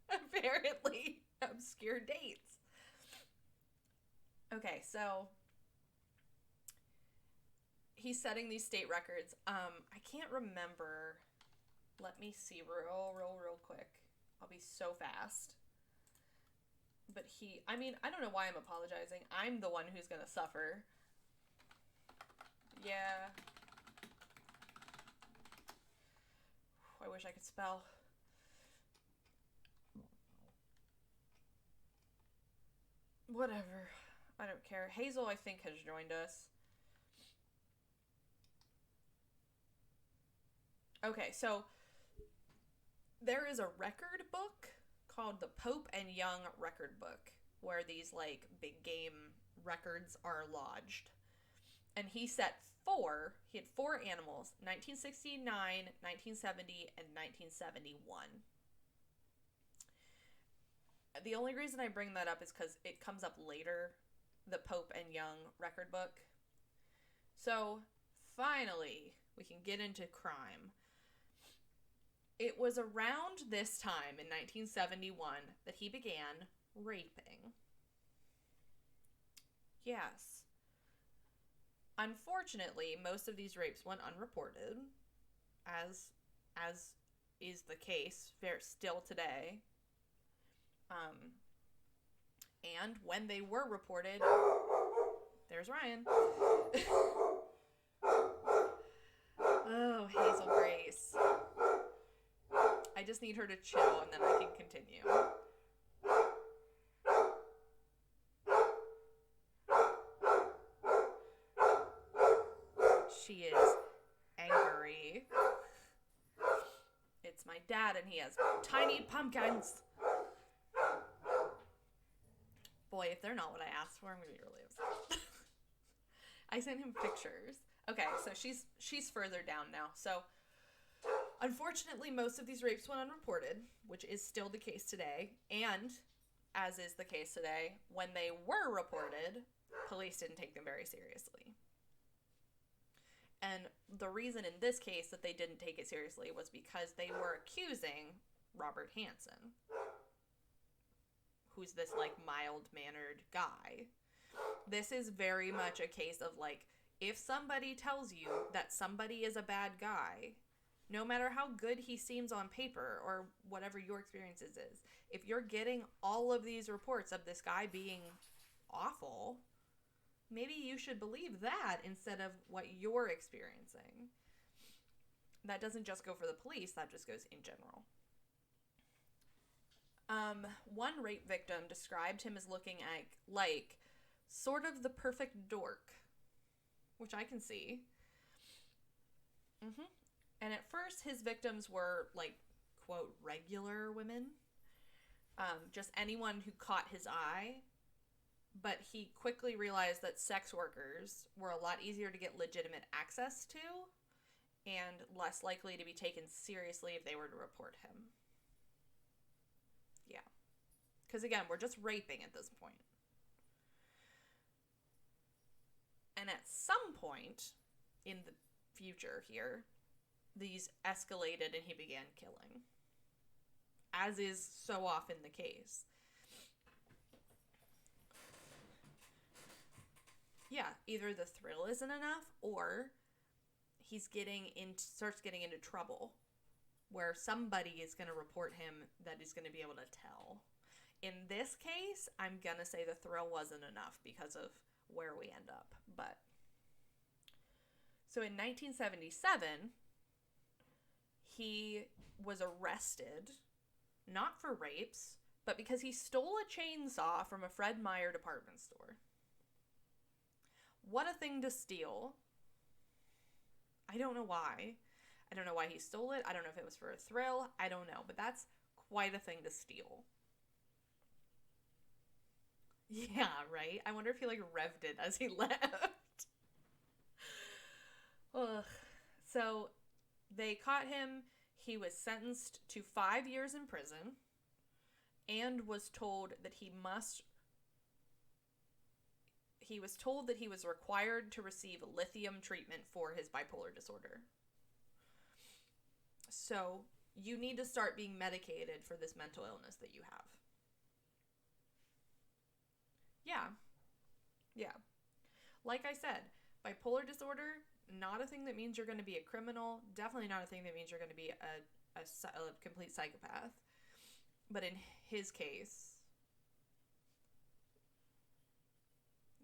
apparently obscure dates. Okay, so he's setting these state records. I can't remember. Let me see real quick. I'll be so fast. But I don't know why I'm apologizing. I'm the one who's gonna suffer. Yeah. I wish I could spell. Whatever. I don't care. Hazel, I think, has joined us. Okay, so there is a record book called the Pope and Young Record Book, where these big game records are lodged. And he had 4 animals, 1969, 1970, and 1971. The only reason I bring that up is because it comes up later, the Pope and Young Record Book. So, finally, we can get into crime. It was around this time in 1971 that he began raping. Yes. Unfortunately, most of these rapes went unreported, as is the case still today. And when they were reported, there's Ryan. Oh, Hazel Grace. I just need her to chill and then I can continue. she is angry. It's my dad, and he has tiny pumpkins. Boy, if they're not what I asked for, I'm going to be really upset. I sent him pictures. Okay, so she's further down now. So, unfortunately, most of these rapes went unreported, which is still the case today. And, as is the case today, when they were reported, police didn't take them very seriously. And the reason in this case that they didn't take it seriously was because they were accusing Robert Hansen, who's this, like, mild-mannered guy. This is very much a case of, like, if somebody tells you that somebody is a bad guy, no matter how good he seems on paper or whatever your experiences is, if you're getting all of these reports of this guy being awful, maybe you should believe that instead of what you're experiencing. That doesn't just go for the police, that just goes in general. One rape victim described him as looking like sort of the perfect dork, which I can see. And at first, his victims were, like, quote, regular women. Just anyone who caught his eye. But he quickly realized that sex workers were a lot easier to get legitimate access to and less likely to be taken seriously if they were to report him. Yeah. Because, again, we're just raping at this point. And at some point in the future here, these escalated and he began killing. As is so often the case. Yeah, either the thrill isn't enough or he's starts getting into trouble where somebody is going to report him that he's going to be able to tell. In this case, I'm going to say the thrill wasn't enough because of where we end up. But so in 1977, he was arrested, not for rapes, but because he stole a chainsaw from a Fred Meyer department store. What a thing to steal. I don't know why. I don't know why he stole it. I don't know if it was for a thrill. I don't know. But that's quite a thing to steal. Yeah, right? I wonder if he, like, revved it as he left. Ugh. So, they caught him. He was sentenced to 5 years in prison and was told that he was required to receive lithium treatment for his bipolar disorder. So, you need to start being medicated for this mental illness that you have. Yeah. Like I said, bipolar disorder, not a thing that means you're going to be a criminal. Definitely not a thing that means you're going to be a complete psychopath. But in his case,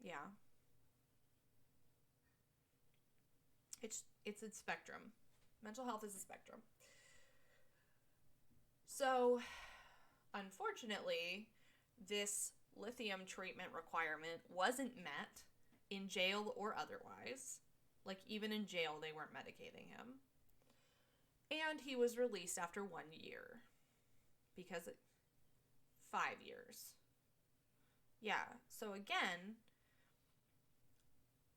yeah. It's a spectrum. Mental health is a spectrum. So, unfortunately, this lithium treatment requirement wasn't met in jail or otherwise. Like, even in jail, they weren't medicating him. And he was released after 1 year. 5 years. Yeah, so again,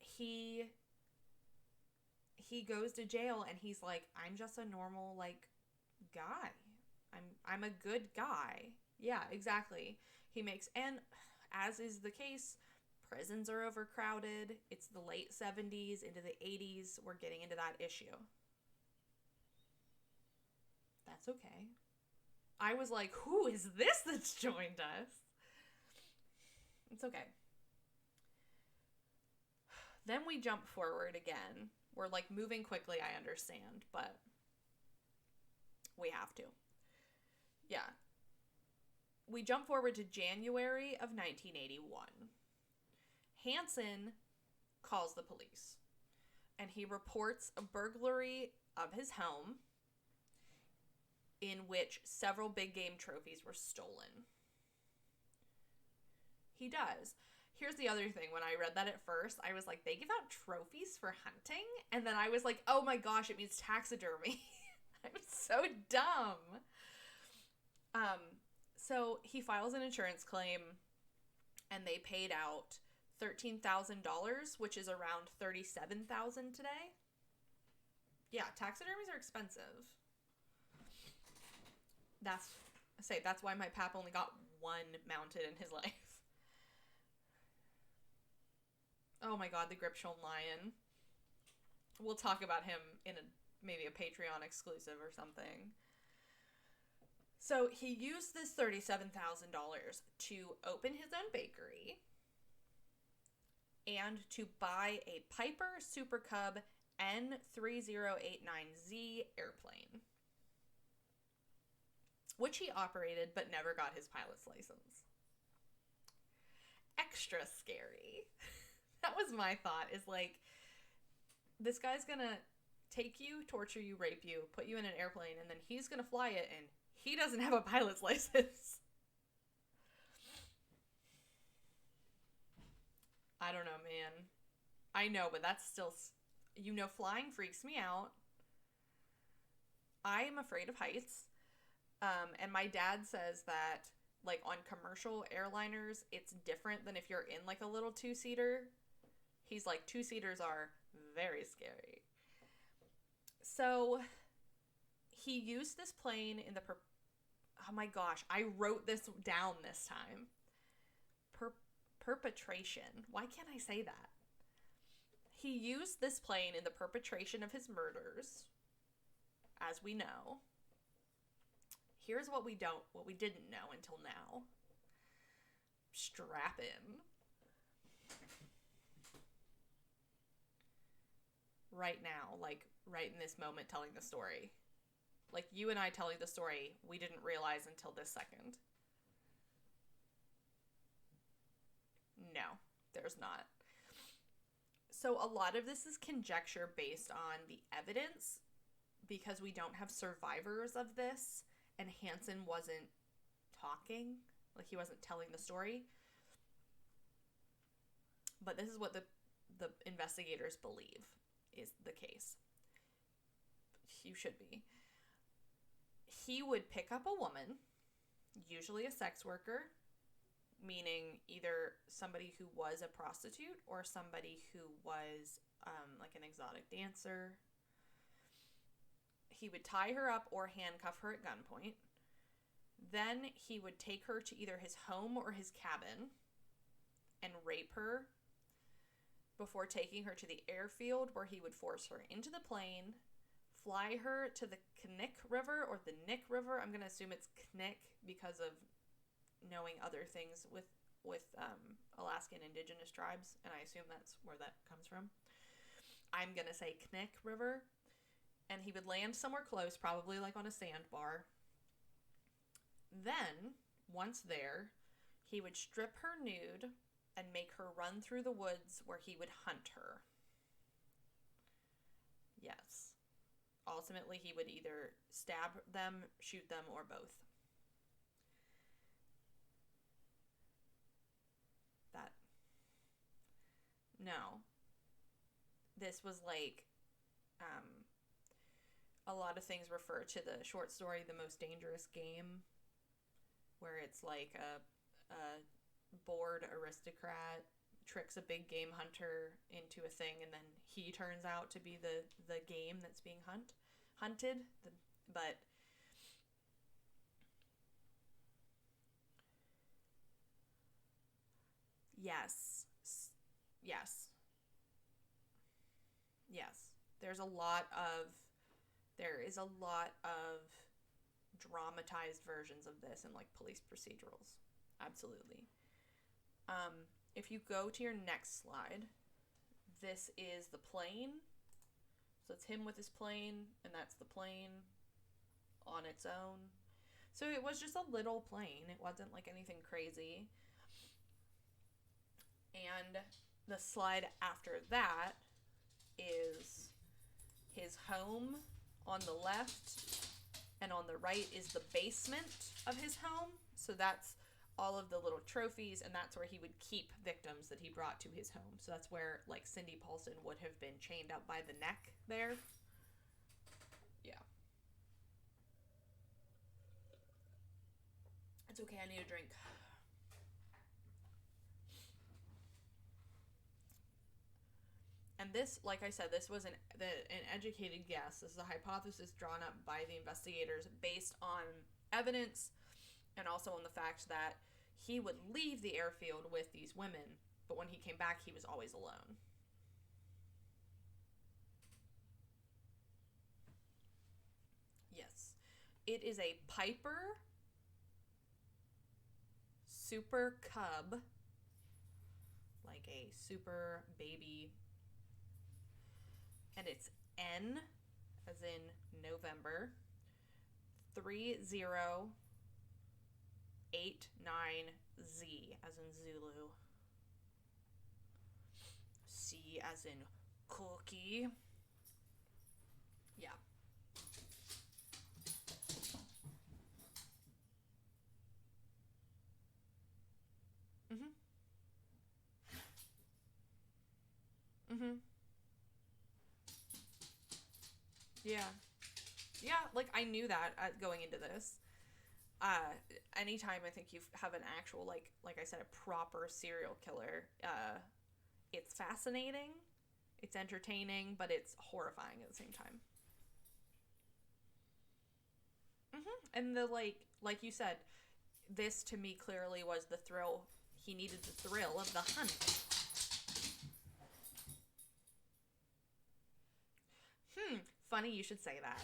he goes to jail and he's like, I'm just a normal, like, guy. I'm a good guy. Yeah, exactly. And as is the case, prisons are overcrowded. It's the late 70s into the 80s. We're getting into that issue. That's okay. I was like, who is this that's joined us? It's okay. Then we jump forward again. We're, like, moving quickly, I understand, but we have to. Yeah. We jump forward to January of 1981. Hansen calls the police, and he reports a burglary of his home in which several big game trophies were stolen. He does. Here's the other thing. When I read that at first, I was like, they give out trophies for hunting? And then I was like, oh my gosh, it means taxidermy. I'm so dumb. So he files an insurance claim, and they paid out $13,000, which is around $37,000 today. Yeah, taxidermies are expensive. That's why my pap only got one mounted in his life. Oh my god, the Gripsholm lion. We'll talk about him in maybe a Patreon exclusive or something. So he used this $37,000 to open his own bakery and to buy a Piper Super Cub N3089Z airplane, which he operated but never got his pilot's license. Extra scary. That was my thought, is like, this guy's gonna take you, torture you, rape you, put you in an airplane, and then he's gonna fly it, and he doesn't have a pilot's license. I don't know, man. I know, but that's still, flying freaks me out. I am afraid of heights. And my dad says that, like, on commercial airliners, it's different than if you're in, like, a little two-seater. He's like, two-seaters are very scary. So he used this plane in the oh my gosh, I wrote this down this time. Perpetration. Why can't I say that? He used this plane in the perpetration of his murders, as we know. Here's what we didn't know until now. Strap in. Right now, like, right in this moment, telling the story. Like, you and I telling the story, we didn't realize until this second. No, there's not. So a lot of this is conjecture based on the evidence, because we don't have survivors of this, and Hansen wasn't talking, like, he wasn't telling the story. But this is what the investigators believe is the case. You should be. He would pick up a woman, usually a sex worker, meaning either somebody who was a prostitute or somebody who was like an exotic dancer. He would tie her up or handcuff her at gunpoint. Then he would take her to either his home or his cabin and rape her before taking her to the airfield, where he would force her into the plane, fly her to the Knik River or the Nick River. I'm going to assume it's Knik because of knowing other things with Alaskan indigenous tribes, and I assume that's where that comes from. I'm going to say Knik River. And he would land somewhere close, probably like on a sandbar. Then, once there, he would strip her nude and make her run through the woods where he would hunt her. Yes. Ultimately, he would either stab them, shoot them, or both. No. This was like, a lot of things refer to the short story, The Most Dangerous Game, where it's like a bored aristocrat tricks a big game hunter into a thing, and then he turns out to be the game that's being hunted. But yes. There is a lot of dramatized versions of this in, like, police procedurals. Absolutely. If you go to your next slide, this is the plane. So it's him with his plane, and that's the plane on its own. So it was just a little plane. It wasn't like anything crazy. And the slide after that is his home on the left, and on the right is the basement of his home. So that's all of the little trophies, and that's where he would keep victims that he brought to his home. So that's where, like, Cindy Paulson would have been chained up by the neck there. Yeah. It's okay, I need a drink. And this, like I said, this was an educated guess. This is a hypothesis drawn up by the investigators based on evidence and also on the fact that he would leave the airfield with these women, but when he came back, he was always alone. Yes. It is a Piper Super Cub, like a super baby, and it's N as in November 3089Z as in Zulu, C as in cookie. Yeah. Mhm. Mhm. Yeah. Yeah, like I knew that going into this. Anytime I think you have an actual like I said, a proper serial killer, it's fascinating, it's entertaining, but it's horrifying at the same time. And the like you said, this to me clearly was the thrill. He needed the thrill of the hunt. Funny you should say that.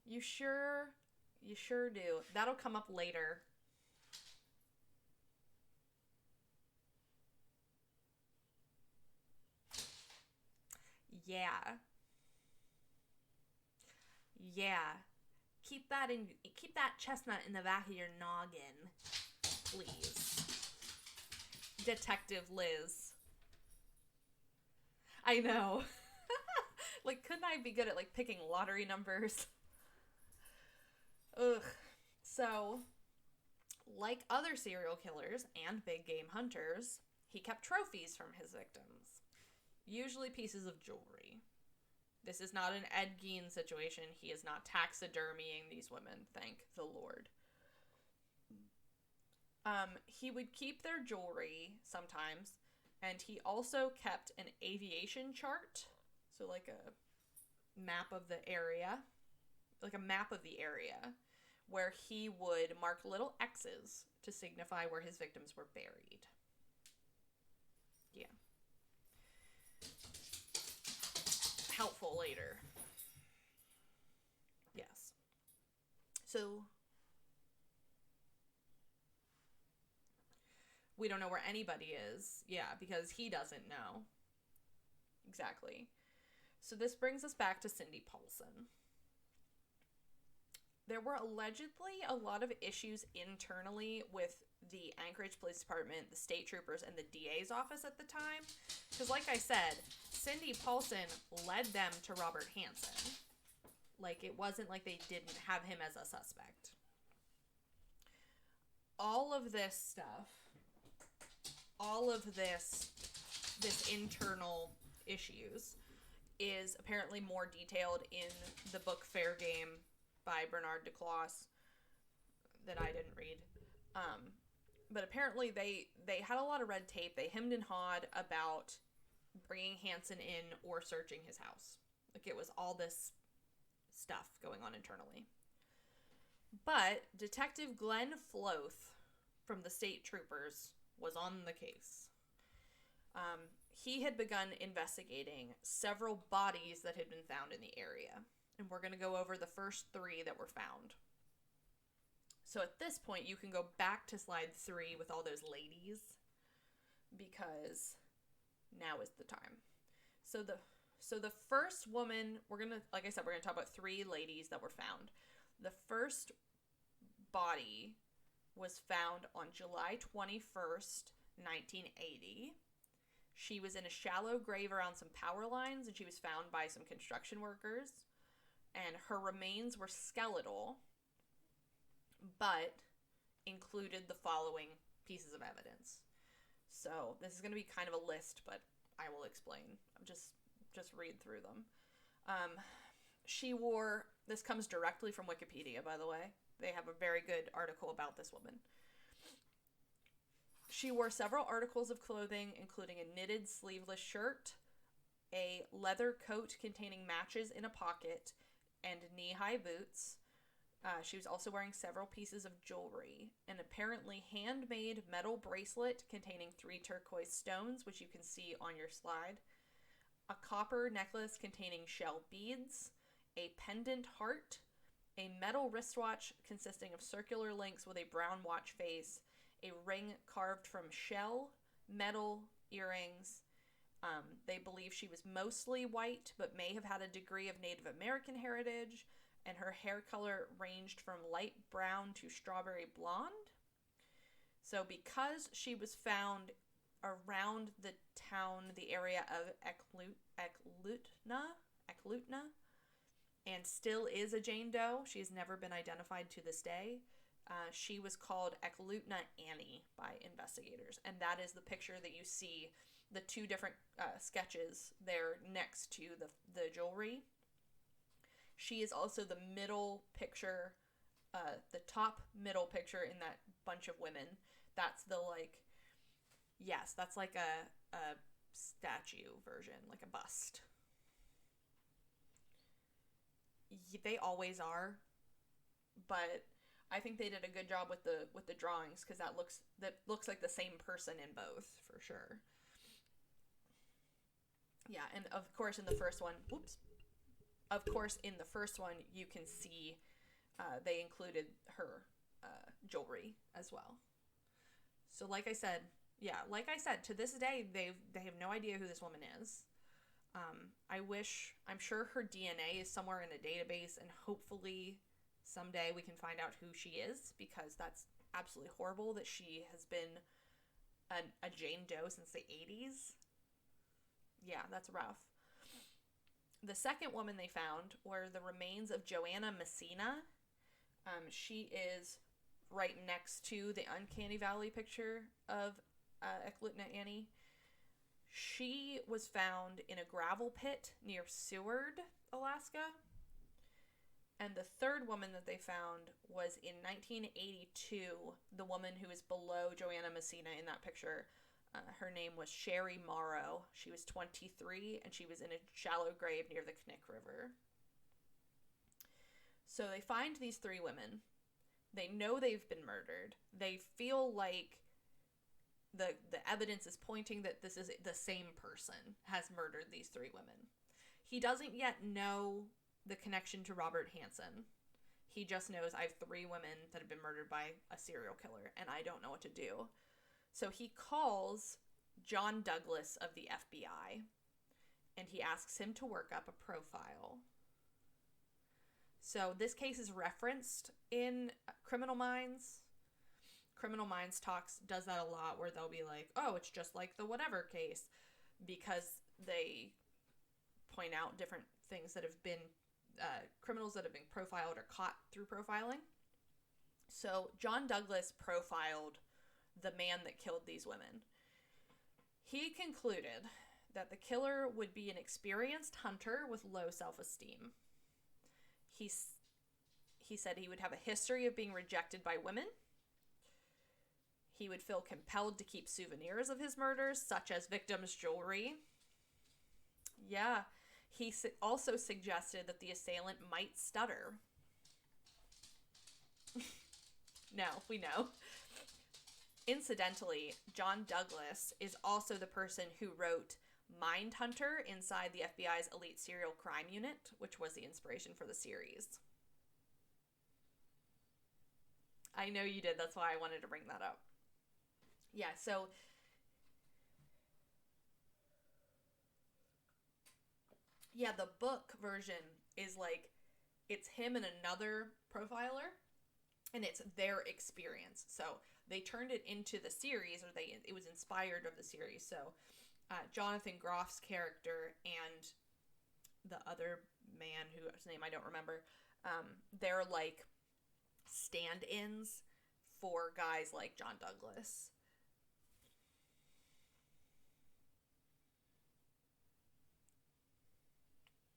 You sure? You sure do. That'll come up later. Yeah. Yeah. Keep that chestnut in the back of your noggin, please. Detective Liz. I know. Like, couldn't I be good at like picking lottery numbers? Ugh. So, like other serial killers and big game hunters, he kept trophies from his victims, usually pieces of jewelry. This is not an Ed Gein situation. He is not taxidermying these women, thank the Lord. He would keep their jewelry sometimes, and he also kept an aviation chart, so like a map of the area, where he would mark little X's to signify where his victims were buried. Yeah. Helpful later. Yes. So we don't know where anybody is. Yeah, because he doesn't know. Exactly. So this brings us back to Cindy Paulson. There were allegedly a lot of issues internally with the Anchorage Police Department, the state troopers, and the DA's office at the time. Because, like I said, Cindy Paulson led them to Robert Hansen. Like, it wasn't like they didn't have him as a suspect. All of this stuff, all of this internal issues is apparently more detailed in the book Fair Game by Bernard Duclos that I didn't read. But apparently they had a lot of red tape. They hemmed and hawed about bringing Hansen in or searching his house. Like, it was all this stuff going on internally. But Detective Glenn Floth from the state troopers was on the case. He had begun investigating several bodies that had been found in the area. And we're going to go over the first 3 that were found. So at this point, you can go back to slide 3 with all those ladies, because now is the time. So the first woman, we're going to, like I said, we're going to talk about 3 ladies that were found. The first body was found on July 21st, 1980. She was in a shallow grave around some power lines, and she was found by some construction workers. And her remains were skeletal, but included the following pieces of evidence. So this is going to be kind of a list, but I will explain. I'm just read through them. She wore, this comes directly from Wikipedia, by the way. They have a very good article about this woman. She wore several articles of clothing, including a knitted sleeveless shirt, a leather coat containing matches in a pocket, and knee-high boots. She was also wearing several pieces of jewelry, an apparently handmade metal bracelet containing 3 turquoise stones, which you can see on your slide, a copper necklace containing shell beads, a pendant heart, a metal wristwatch consisting of circular links with a brown watch face, a ring carved from shell, metal, earrings. They believe she was mostly white, but may have had a degree of Native American heritage, and her hair color ranged from light brown to strawberry blonde. So because she was found around the town, the area of Eklutna, and still is a Jane Doe, she has never been identified to this day. She was called Eklutna Annie by investigators, and that is the picture that you see, the 2 different sketches there next to the jewelry. She is also the middle picture, the top middle picture in that bunch of women. That's the, like, yes, that's like a statue version, like a bust. They always are, but I think they did a good job with the drawings, because that looks like the same person in both, for sure. Yeah, and of course in the first one, you can see they included her jewelry as well. So like I said, to this day, they have no idea who this woman is. I'm sure her DNA is somewhere in a database, and hopefully someday we can find out who she is, because that's absolutely horrible that she has been a Jane Doe since the 80s. Yeah, that's rough. The second woman they found were the remains of Joanna Messina. She is right next to the Uncanny Valley picture of Eklutna Annie. She was found in a gravel pit near Seward, Alaska. And the third woman that they found was in 1982, the woman who is below Joanna Messina in that picture. Her name was Sherry Morrow. She was 23, and she was in a shallow grave near the Knik River. So they find these 3 women. They know they've been murdered. They feel like the evidence is pointing that this is the same person has murdered these 3 women. He doesn't yet know the connection to Robert Hansen. He just knows I have 3 women that have been murdered by a serial killer, and I don't know what to do. So he calls John Douglas of the FBI, and he asks him to work up a profile. So this case is referenced in Criminal Minds. Criminal Minds does that a lot, where they'll be like, oh, it's just like the whatever case, because they point out different things that have been, criminals that have been profiled or caught through profiling. So John Douglas profiled the man that killed these women. He concluded that the killer would be an experienced hunter with low self-esteem. He said he would have a history of being rejected by women. He would feel compelled to keep souvenirs of his murders, such as victims' jewelry. Yeah. He also suggested that the assailant might stutter. No, we know. Incidentally, John Douglas is also the person who wrote Mindhunter inside the FBI's Elite Serial Crime Unit, which was the inspiration for the series. I know you did. That's why I wanted to bring that up. Yeah, so yeah, the book version is like, it's him and another profiler, and it's their experience. So they turned it into the series, or it was inspired of the series. So Jonathan Groff's character and the other man whose name I don't remember, they're like stand-ins for guys like John Douglas.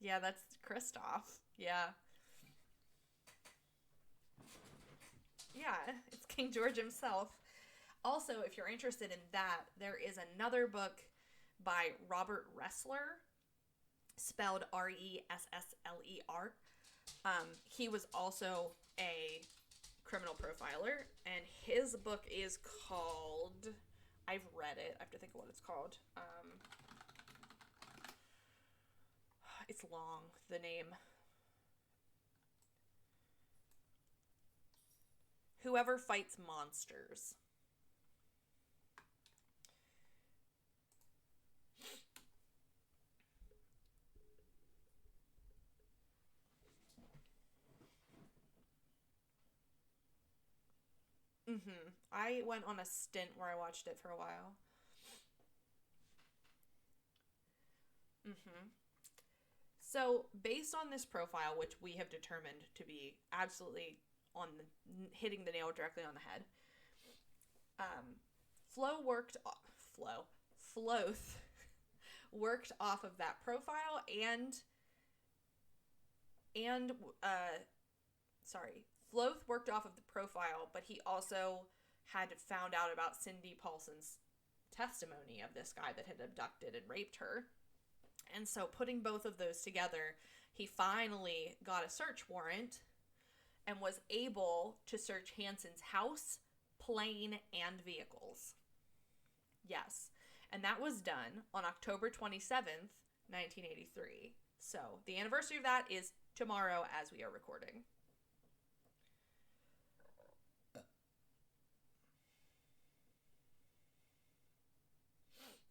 Yeah, that's Kristoff. Yeah. Yeah, it's King George himself. Also, if you're interested in that, there is another book by Robert Ressler, spelled Ressler. He was also a criminal profiler, and his book is called... I've read it. I have to think of what it's called. It's long, the name. Whoever Fights Monsters. I went on a stint where I watched it for a while. So, based on this profile, which we have determined to be absolutely on the, hitting the nail directly on the head, Flo worked Flo Floth worked off of that profile and sorry, Floth worked off of the profile, but he also had found out about Cindy Paulson's testimony of this guy that had abducted and raped her. And so putting both of those together, he finally got a search warrant and was able to search Hanson's house, plane, and vehicles. Yes. And that was done on October 27th, 1983. So the anniversary of that is tomorrow as we are recording.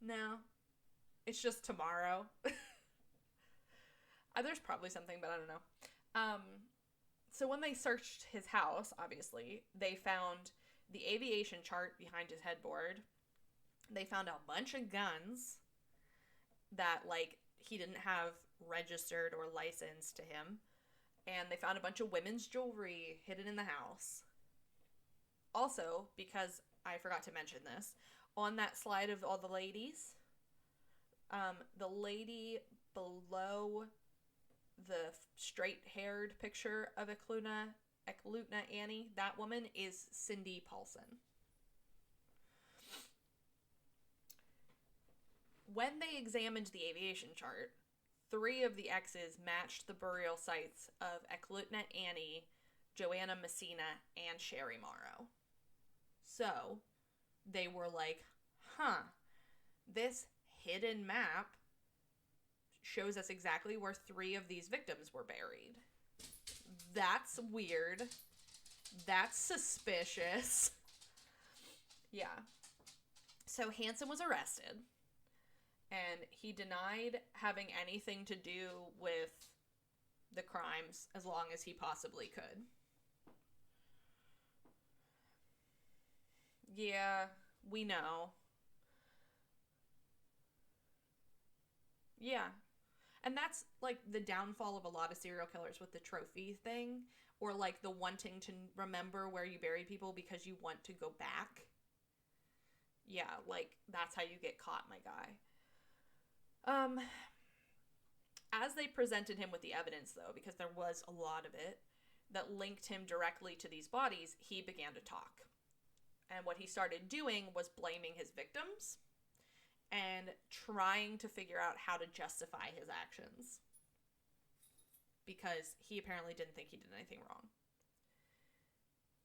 No. It's just tomorrow. There's probably something, but I don't know. So when they searched his house, obviously, they found the aviation chart behind his headboard. They found a bunch of guns that, like, he didn't have registered or licensed to him. And they found a bunch of women's jewelry hidden in the house. Also, because I forgot to mention this, on that slide of all the ladies, the lady below the straight-haired picture of Eklutna Annie, that woman is Cindy Paulson. When they examined the aviation chart, 3 of the X's matched the burial sites of Eklutna Annie, Joanna Messina, and Sherry Morrow. So, they were like, this hidden map shows us exactly where 3 of these victims were buried. That's weird. That's suspicious. Yeah. So Hanson was arrested, and he denied having anything to do with the crimes as long as he possibly could. Yeah, we know. Yeah. And that's, like, the downfall of a lot of serial killers with the trophy thing, or, like, the wanting to remember where you buried people because you want to go back. Yeah, like, that's how you get caught, my guy. As they presented him with the evidence, though, because there was a lot of it that linked him directly to these bodies, he began to talk. And what he started doing was blaming his victims and trying to figure out how to justify his actions. Because he apparently didn't think he did anything wrong.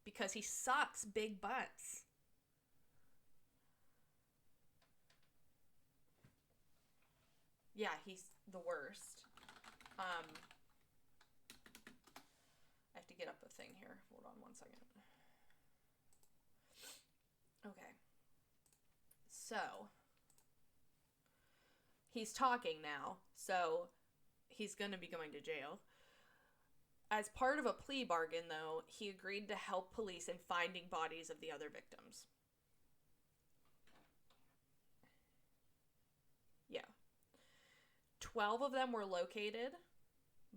Because he sucks big butts. Yeah, he's the worst. I have to get up a thing here. Hold on one second. Okay. So, he's talking now, so he's going to be going to jail. As part of a plea bargain, though, he agreed to help police in finding bodies of the other victims. Yeah. 12 of them were located,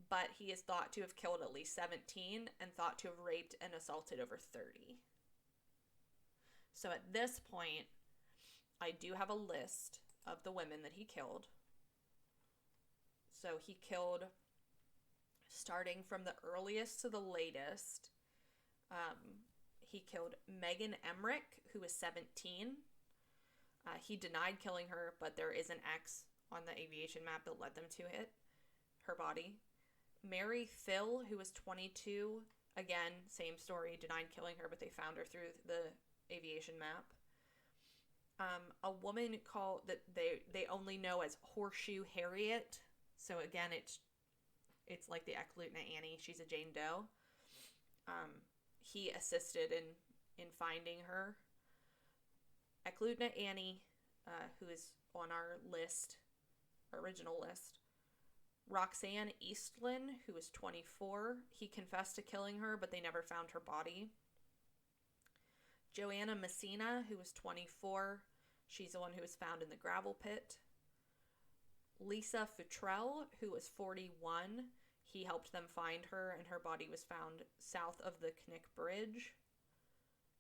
but he is thought to have killed at least 17 and thought to have raped and assaulted over 30. So at this point, I do have a list of the women that he killed. So he killed, starting from the earliest to the latest, he killed Megan Emmerich, who was 17. He denied killing her, but there is an X on the aviation map that led them to it, her body. Mary Thill, who was 22. Again, same story, denied killing her, but they found her through the aviation map. A woman called, that they only know as Horseshoe Harriet. So again, it's like the Eklutna Annie. She's a Jane Doe. He assisted in finding her. Eklutna Annie, who is on our list, our original list. Roxanne Eastlin, who was 24. He confessed to killing her, but they never found her body. Joanna Messina, who was 24. She's the one who was found in the gravel pit. Lisa Futrell, who was 41. He helped them find her, and her body was found south of the Knick Bridge.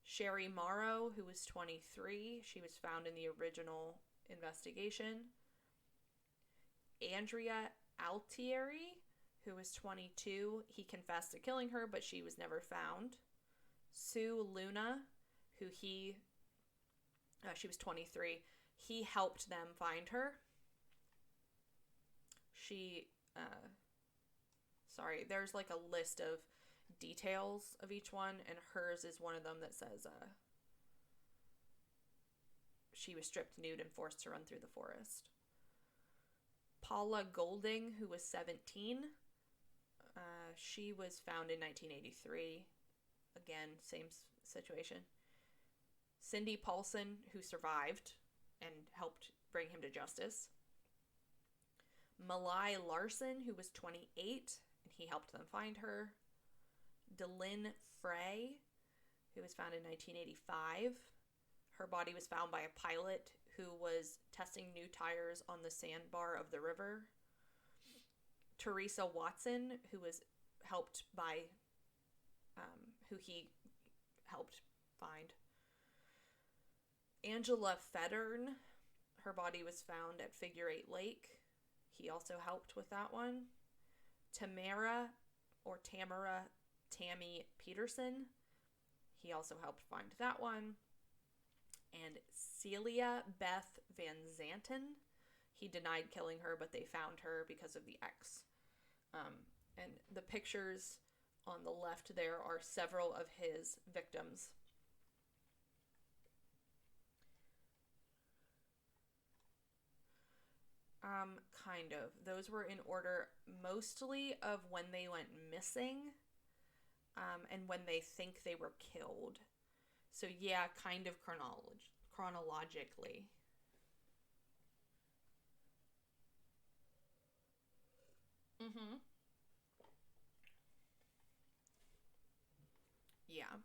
Sherry Morrow, who was 23. She was found in the original investigation. Andrea Altieri, who was 22. He confessed to killing her, but she was never found. Sue Luna, who she was 23. He helped them find her. There's like a list of details of each one, and hers is one of them that says she was stripped nude and forced to run through the forest. Paula Golding, who was 17. She was found in 1983. Again, same situation. Cindy Paulson, who survived and helped bring him to justice. Malai Larson, who was 28, and he helped them find her. Delynn Frey, who was found in 1985. Her body was found by a pilot who was testing new tires on the sandbar of the river. Teresa Watson, who was helped by, who he helped find. Angela Feddern, her body was found at Figure 8 Lake. He also helped with that one. Tamara Tammy Peterson, he also helped find that one. And Celia Beth Van Zanten, he denied killing her, but they found her because of the X. And the pictures on the left there are several of his victims. Kind of. Those were in order mostly of when they went missing, and when they think they were killed. So yeah, kind of chronologically. Mm-hmm. Yeah.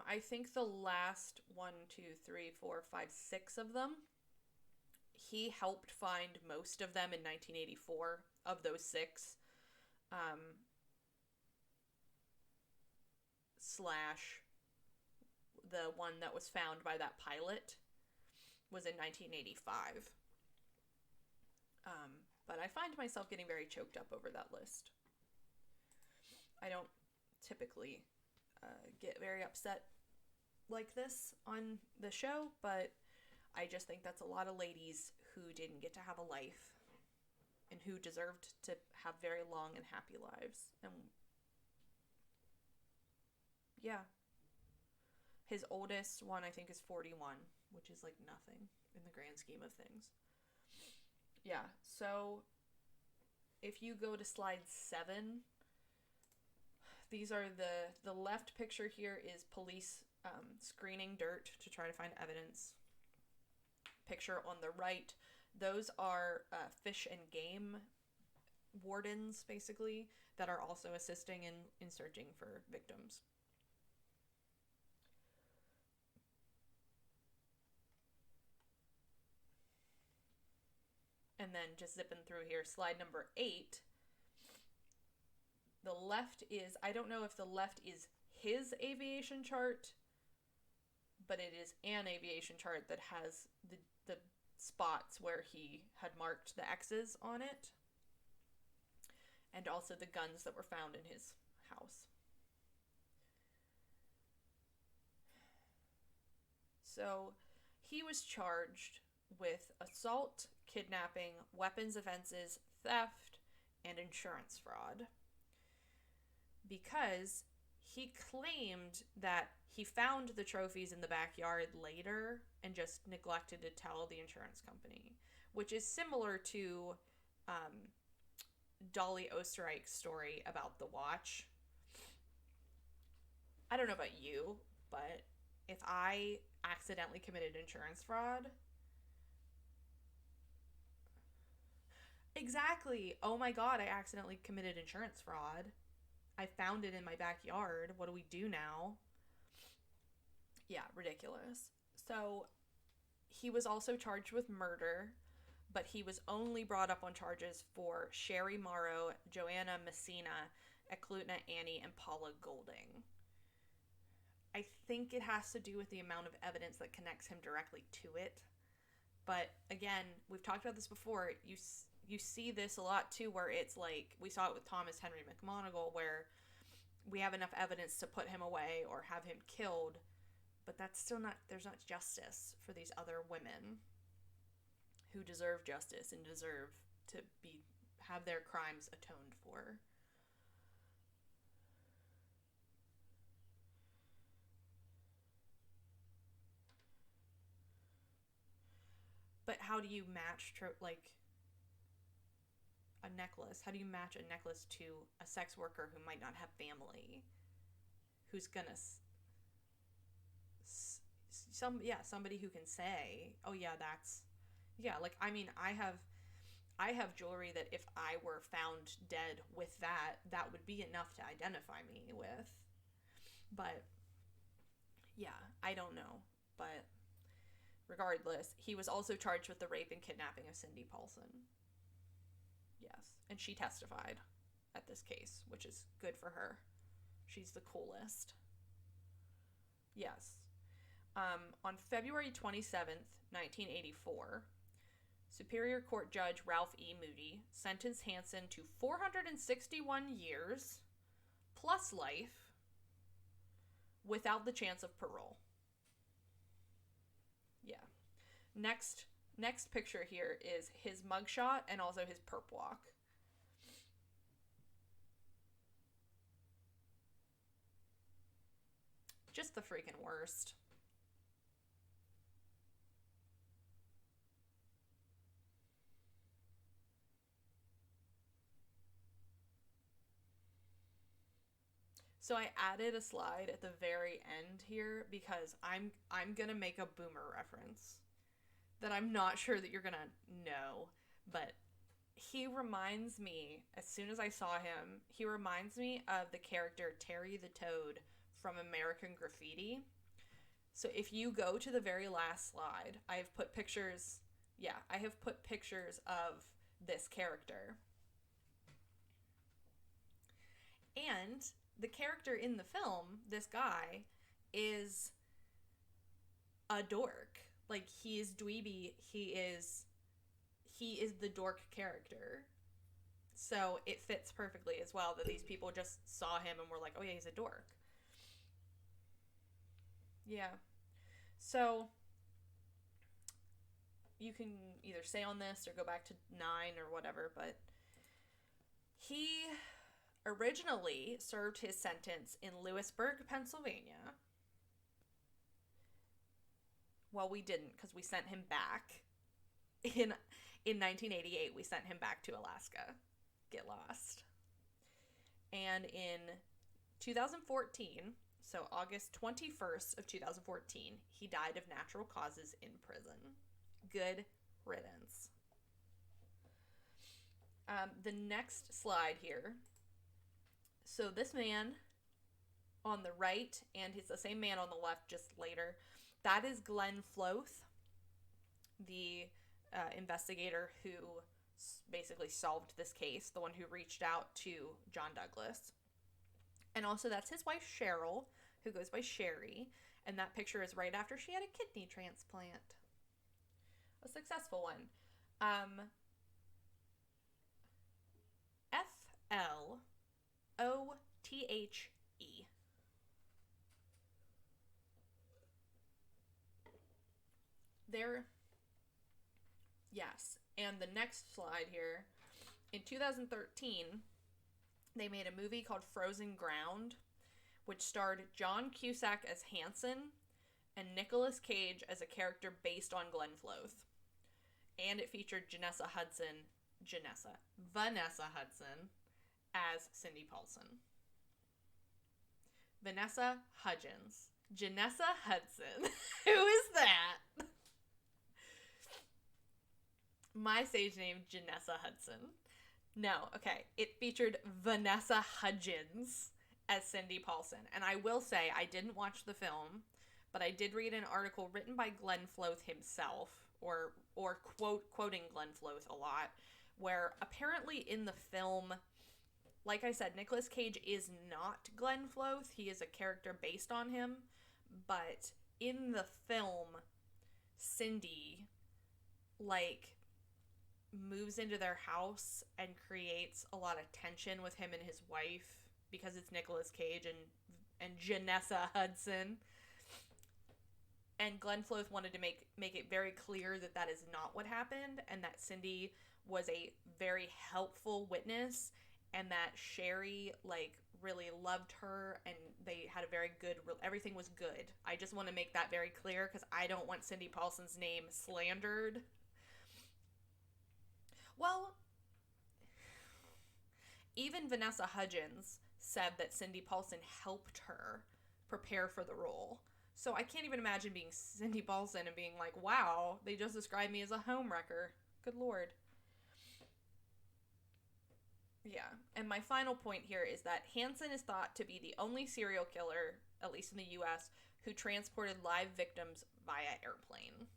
I think the last 1, 2, 3, 4, 5, 6 of them, he helped find most of them in 1984 of those 6. Slash the one that was found by that pilot was in 1985. But I find myself getting very choked up over that list. I don't typically get very upset like this on the show, but I just think that's a lot of ladies who didn't get to have a life and who deserved to have very long and happy lives. And yeah, his oldest one I think is 41, which is like nothing in the grand scheme of things. Yeah, so if you go to slide 7, these are the left picture here is police screening dirt to try to find evidence. Picture on the right, those are fish and game wardens, basically, that are also assisting in searching for victims. And then just zipping through here, slide number 8. The left is, I don't know if the left is his aviation chart, but it is an aviation chart that has the spots where he had marked the X's on it, and also the guns that were found in his house. So he was charged with assault, kidnapping, weapons offenses, theft, and insurance fraud, because he claimed that he found the trophies in the backyard later and just neglected to tell the insurance company, which is similar to Dolly Osterreich's story about the watch. I don't know about you, but if I accidentally committed insurance fraud... Exactly. Oh my god, I accidentally committed insurance fraud. I found it in my backyard. What do we do now? Yeah, ridiculous. So, he was also charged with murder, but he was only brought up on charges for Sherry Morrow, Joanna Messina, Eklutna Annie, and Paula Golding. I think it has to do with the amount of evidence that connects him directly to it. But again, we've talked about this before. You see this a lot too, where it's like, we saw it with Thomas Henry McMonagall, where we have enough evidence to put him away or have him killed, but that's still not, there's not justice for these other women who deserve justice and deserve to have their crimes atoned for. But how do you match, a necklace? How do you match a necklace to a sex worker who might not have family? Who's gonna... somebody who can say, oh yeah, that's... Yeah, like, I mean, I have jewelry that if I were found dead with that would be enough to identify me with. But, yeah, I don't know. But regardless, he was also charged with the rape and kidnapping of Cindy Paulson. Yes, and she testified at this case, which is good for her. She's the coolest. Yes. On February 27th, 1984, Superior Court Judge Ralph E. Moody sentenced Hansen to 461 years plus life without the chance of parole. Yeah. Next picture here is his mugshot and also his perp walk. Just the freaking worst. So I added a slide at the very end here because I'm gonna make a boomer reference that I'm not sure that you're gonna know, but he reminds me, as soon as I saw him, he reminds me of the character Terry the Toad from American Graffiti. So if you go to the very last slide, I have put pictures of this character. And the character in the film, this guy, is a dork. Like, he is dweeby. He is the dork character. So it fits perfectly as well that these people just saw him and were like, oh yeah, he's a dork. Yeah. So you can either stay on this or go back to 9 or whatever, but he originally served his sentence in Lewisburg, Pennsylvania. Well, we didn't, because we sent him back. In 1988, we sent him back to Alaska. Get lost. And in 2014, so August 21st of 2014, he died of natural causes in prison. Good riddance. The next slide here. So this man on the right, and he's the same man on the left just later, that is Glenn Floth, the investigator who basically solved this case, the one who reached out to John Douglas. And also, that's his wife, Cheryl, who goes by Sherry. And that picture is right after she had a kidney transplant. A successful one. Flothe. There. Yes. And the next slide here. In 2013, they made a movie called Frozen Ground, which starred John Cusack as Hanson and Nicolas Cage as a character based on Glenn Floth. And it featured Vanessa Hudson as Cindy Paulson. Vanessa Hudgens. Janessa Hudson. Who is that? My stage name, Janessa Hudson. No, okay. It featured Vanessa Hudgens as Cindy Paulson. And I will say, I didn't watch the film, but I did read an article written by Glenn Floth himself, or quoting Glenn Floth a lot, where apparently in the film, like I said, Nicolas Cage is not Glenn Floth. He is a character based on him. But in the film, Cindy, moves into their house and creates a lot of tension with him and his wife because it's Nicolas Cage and Janessa Hudson. And Glenn Floth wanted to make it very clear that that is not what happened, and that Cindy was a very helpful witness, and that Sherry really loved her, and they had a very good, everything was good. I just want to make that very clear because I don't want Cindy Paulson's name slandered. Well, even Vanessa Hudgens said that Cindy Paulson helped her prepare for the role. So I can't even imagine being Cindy Paulson and being like, wow, they just described me as a homewrecker. Good Lord. Yeah. And my final point here is that Hanson is thought to be the only serial killer, at least in the U.S., who transported live victims via airplane.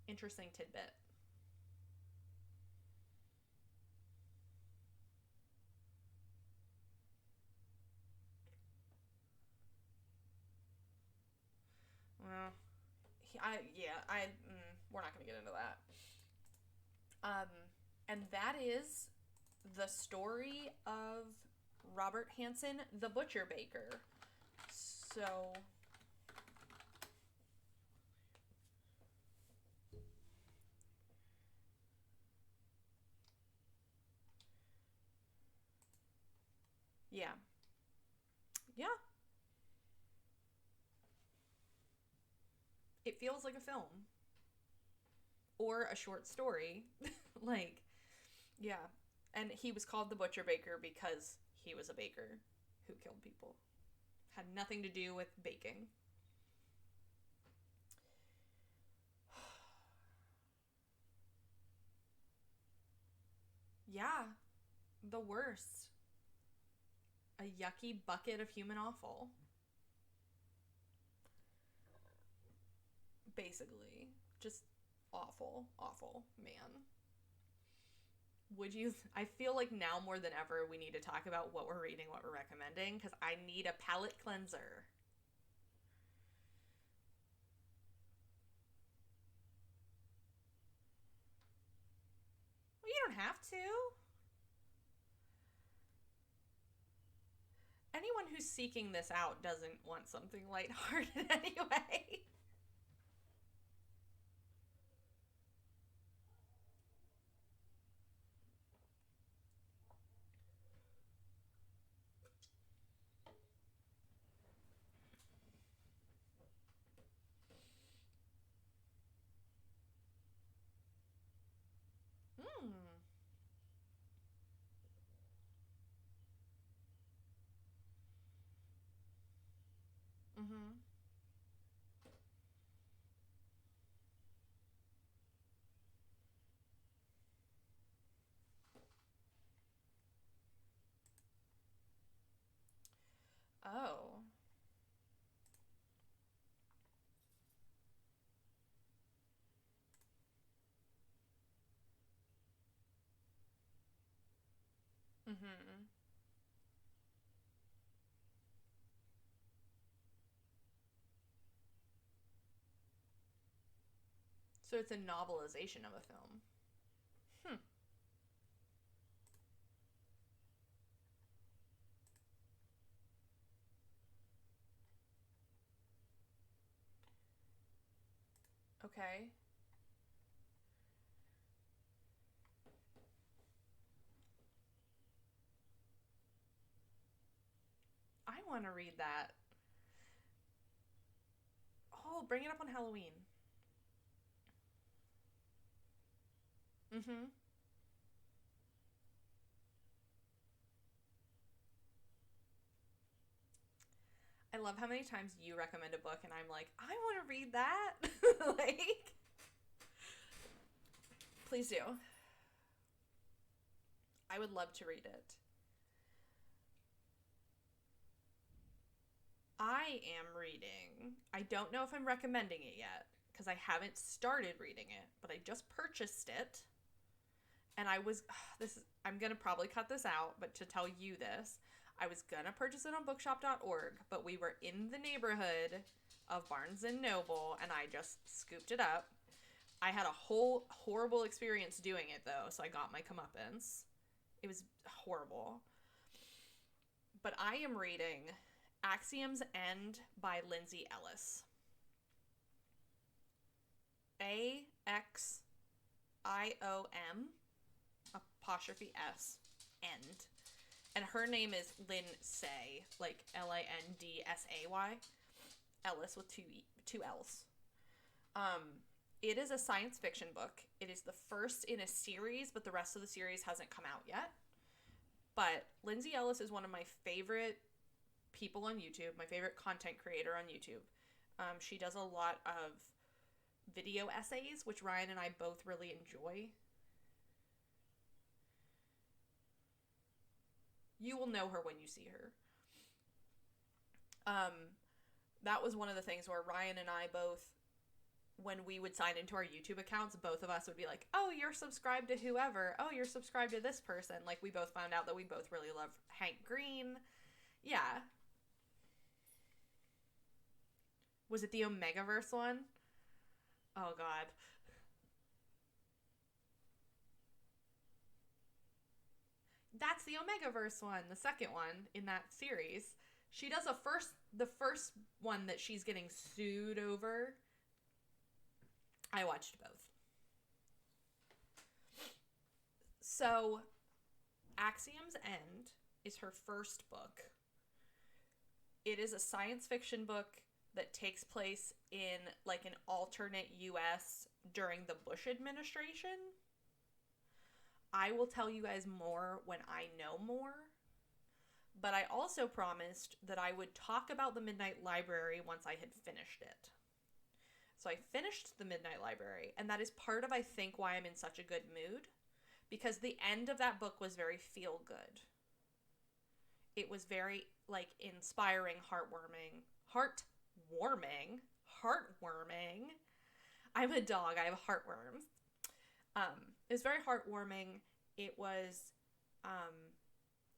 Interesting tidbit. Well, we're not going to get into that. And that is the story of Robert Hanson, the Butcher Baker. So, yeah. Yeah. It feels like a film. Or a short story. Yeah. And he was called the Butcher Baker because he was a baker who killed people. Had nothing to do with baking. Yeah. The worst. A yucky bucket of human offal. Basically. Just awful, man. I feel like now more than ever we need to talk about what we're reading, what we're recommending, because I need a palate cleanser. Well, you don't have to. Anyone who's seeking this out doesn't want something lighthearted anyway. Hmm. Mm-hmm. Oh. Mm-hmm. So it's a novelization of a film. Okay. I want to read that. Oh, bring it up on Halloween. Mm-hmm. I love how many times you recommend a book and I'm like, I want to read that. Like, please do. I would love to read it. I am reading. I don't know if I'm recommending it yet because I haven't started reading it, but I just purchased it. And I was I'm going to probably cut this out, but to tell you this, I was going to purchase it on bookshop.org, but we were in the neighborhood of Barnes and Noble and I just scooped it up. I had a whole horrible experience doing it though, so I got my comeuppance. It was horrible. But I am reading Axiom's End by Lindsay Ellis. AXIOM apostrophe S End. And her name is Lindsay, like LINDSAY. Ellis with two L's. It is a science fiction book. It is the first in a series, but the rest of the series hasn't come out yet. But Lindsay Ellis is one of my favorite people on YouTube, my favorite content creator on YouTube. She does a lot of video essays, which Ryan and I both really enjoy. You will know her when you see her. That was one of the things where Ryan and I both, when we would sign into our YouTube accounts, both of us would be like, oh, you're subscribed to whoever. Oh, you're subscribed to this person. Like, we both found out that we both really love Hank Green. Yeah. Was it the Omegaverse one? Oh, God. That's the Omegaverse one, the second one in that series. She does the first one that she's getting sued over. I watched both. So, Axiom's End is her first book. It is a science fiction book that takes place in like an alternate US during the Bush administration. I will tell you guys more when I know more. But I also promised that I would talk about the Midnight Library once I had finished it. So I finished the Midnight Library, and that is part of, I think, why I'm in such a good mood. Because the end of that book was very feel-good. It was very, like, inspiring, heartwarming. I'm a dog. I have heartworms. It was very heartwarming. It was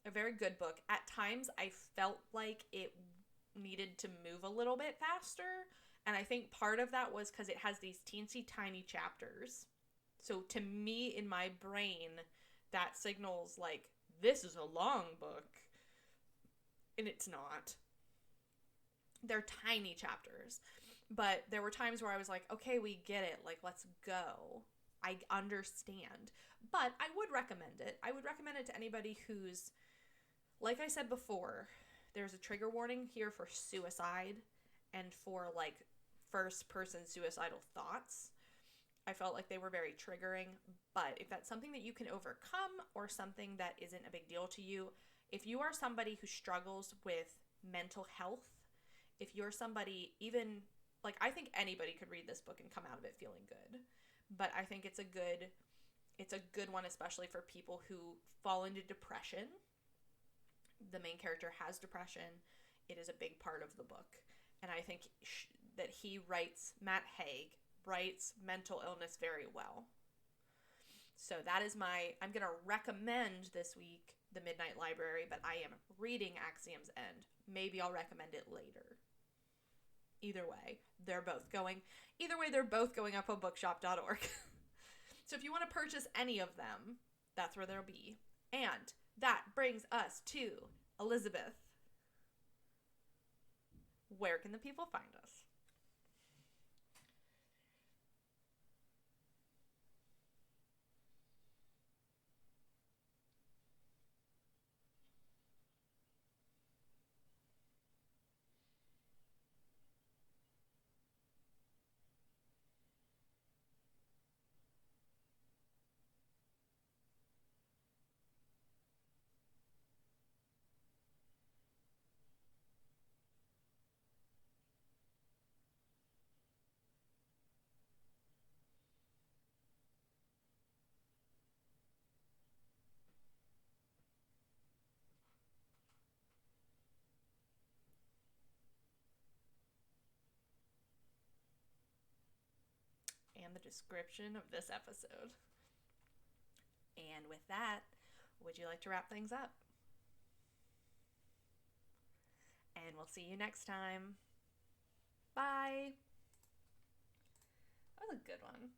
a very good book. At times, I felt like it needed to move a little bit faster. And I think part of that was because it has these teensy tiny chapters. So to me, in my brain, that signals like, this is a long book. And it's not. They're tiny chapters. But there were times where I was like, okay, we get it. Like, let's go. I understand. But I would recommend it. I would recommend it to anybody who's, like I said before, there's a trigger warning here for suicide and for, like, first-person suicidal thoughts. I felt like they were very triggering, but if that's something that you can overcome or something that isn't a big deal to you, if you are somebody who struggles with mental health, if you're somebody even, like, I think anybody could read this book and come out of it feeling good, but I think it's a good one, especially for people who fall into depression. The main character has depression. It is a big part of the book, and I think that Matt Haig writes mental illness very well. So that is I'm going to recommend this week The Midnight Library, but I am reading Axiom's End. Maybe I'll recommend it later. Either way, they're both going up on bookshop.org. So if you want to purchase any of them, that's where they'll be. And that brings us to Elizabeth. Where can the people find us? And the description of this episode. And with that, would you like to wrap things up? And we'll see you next time. Bye. That was a good one.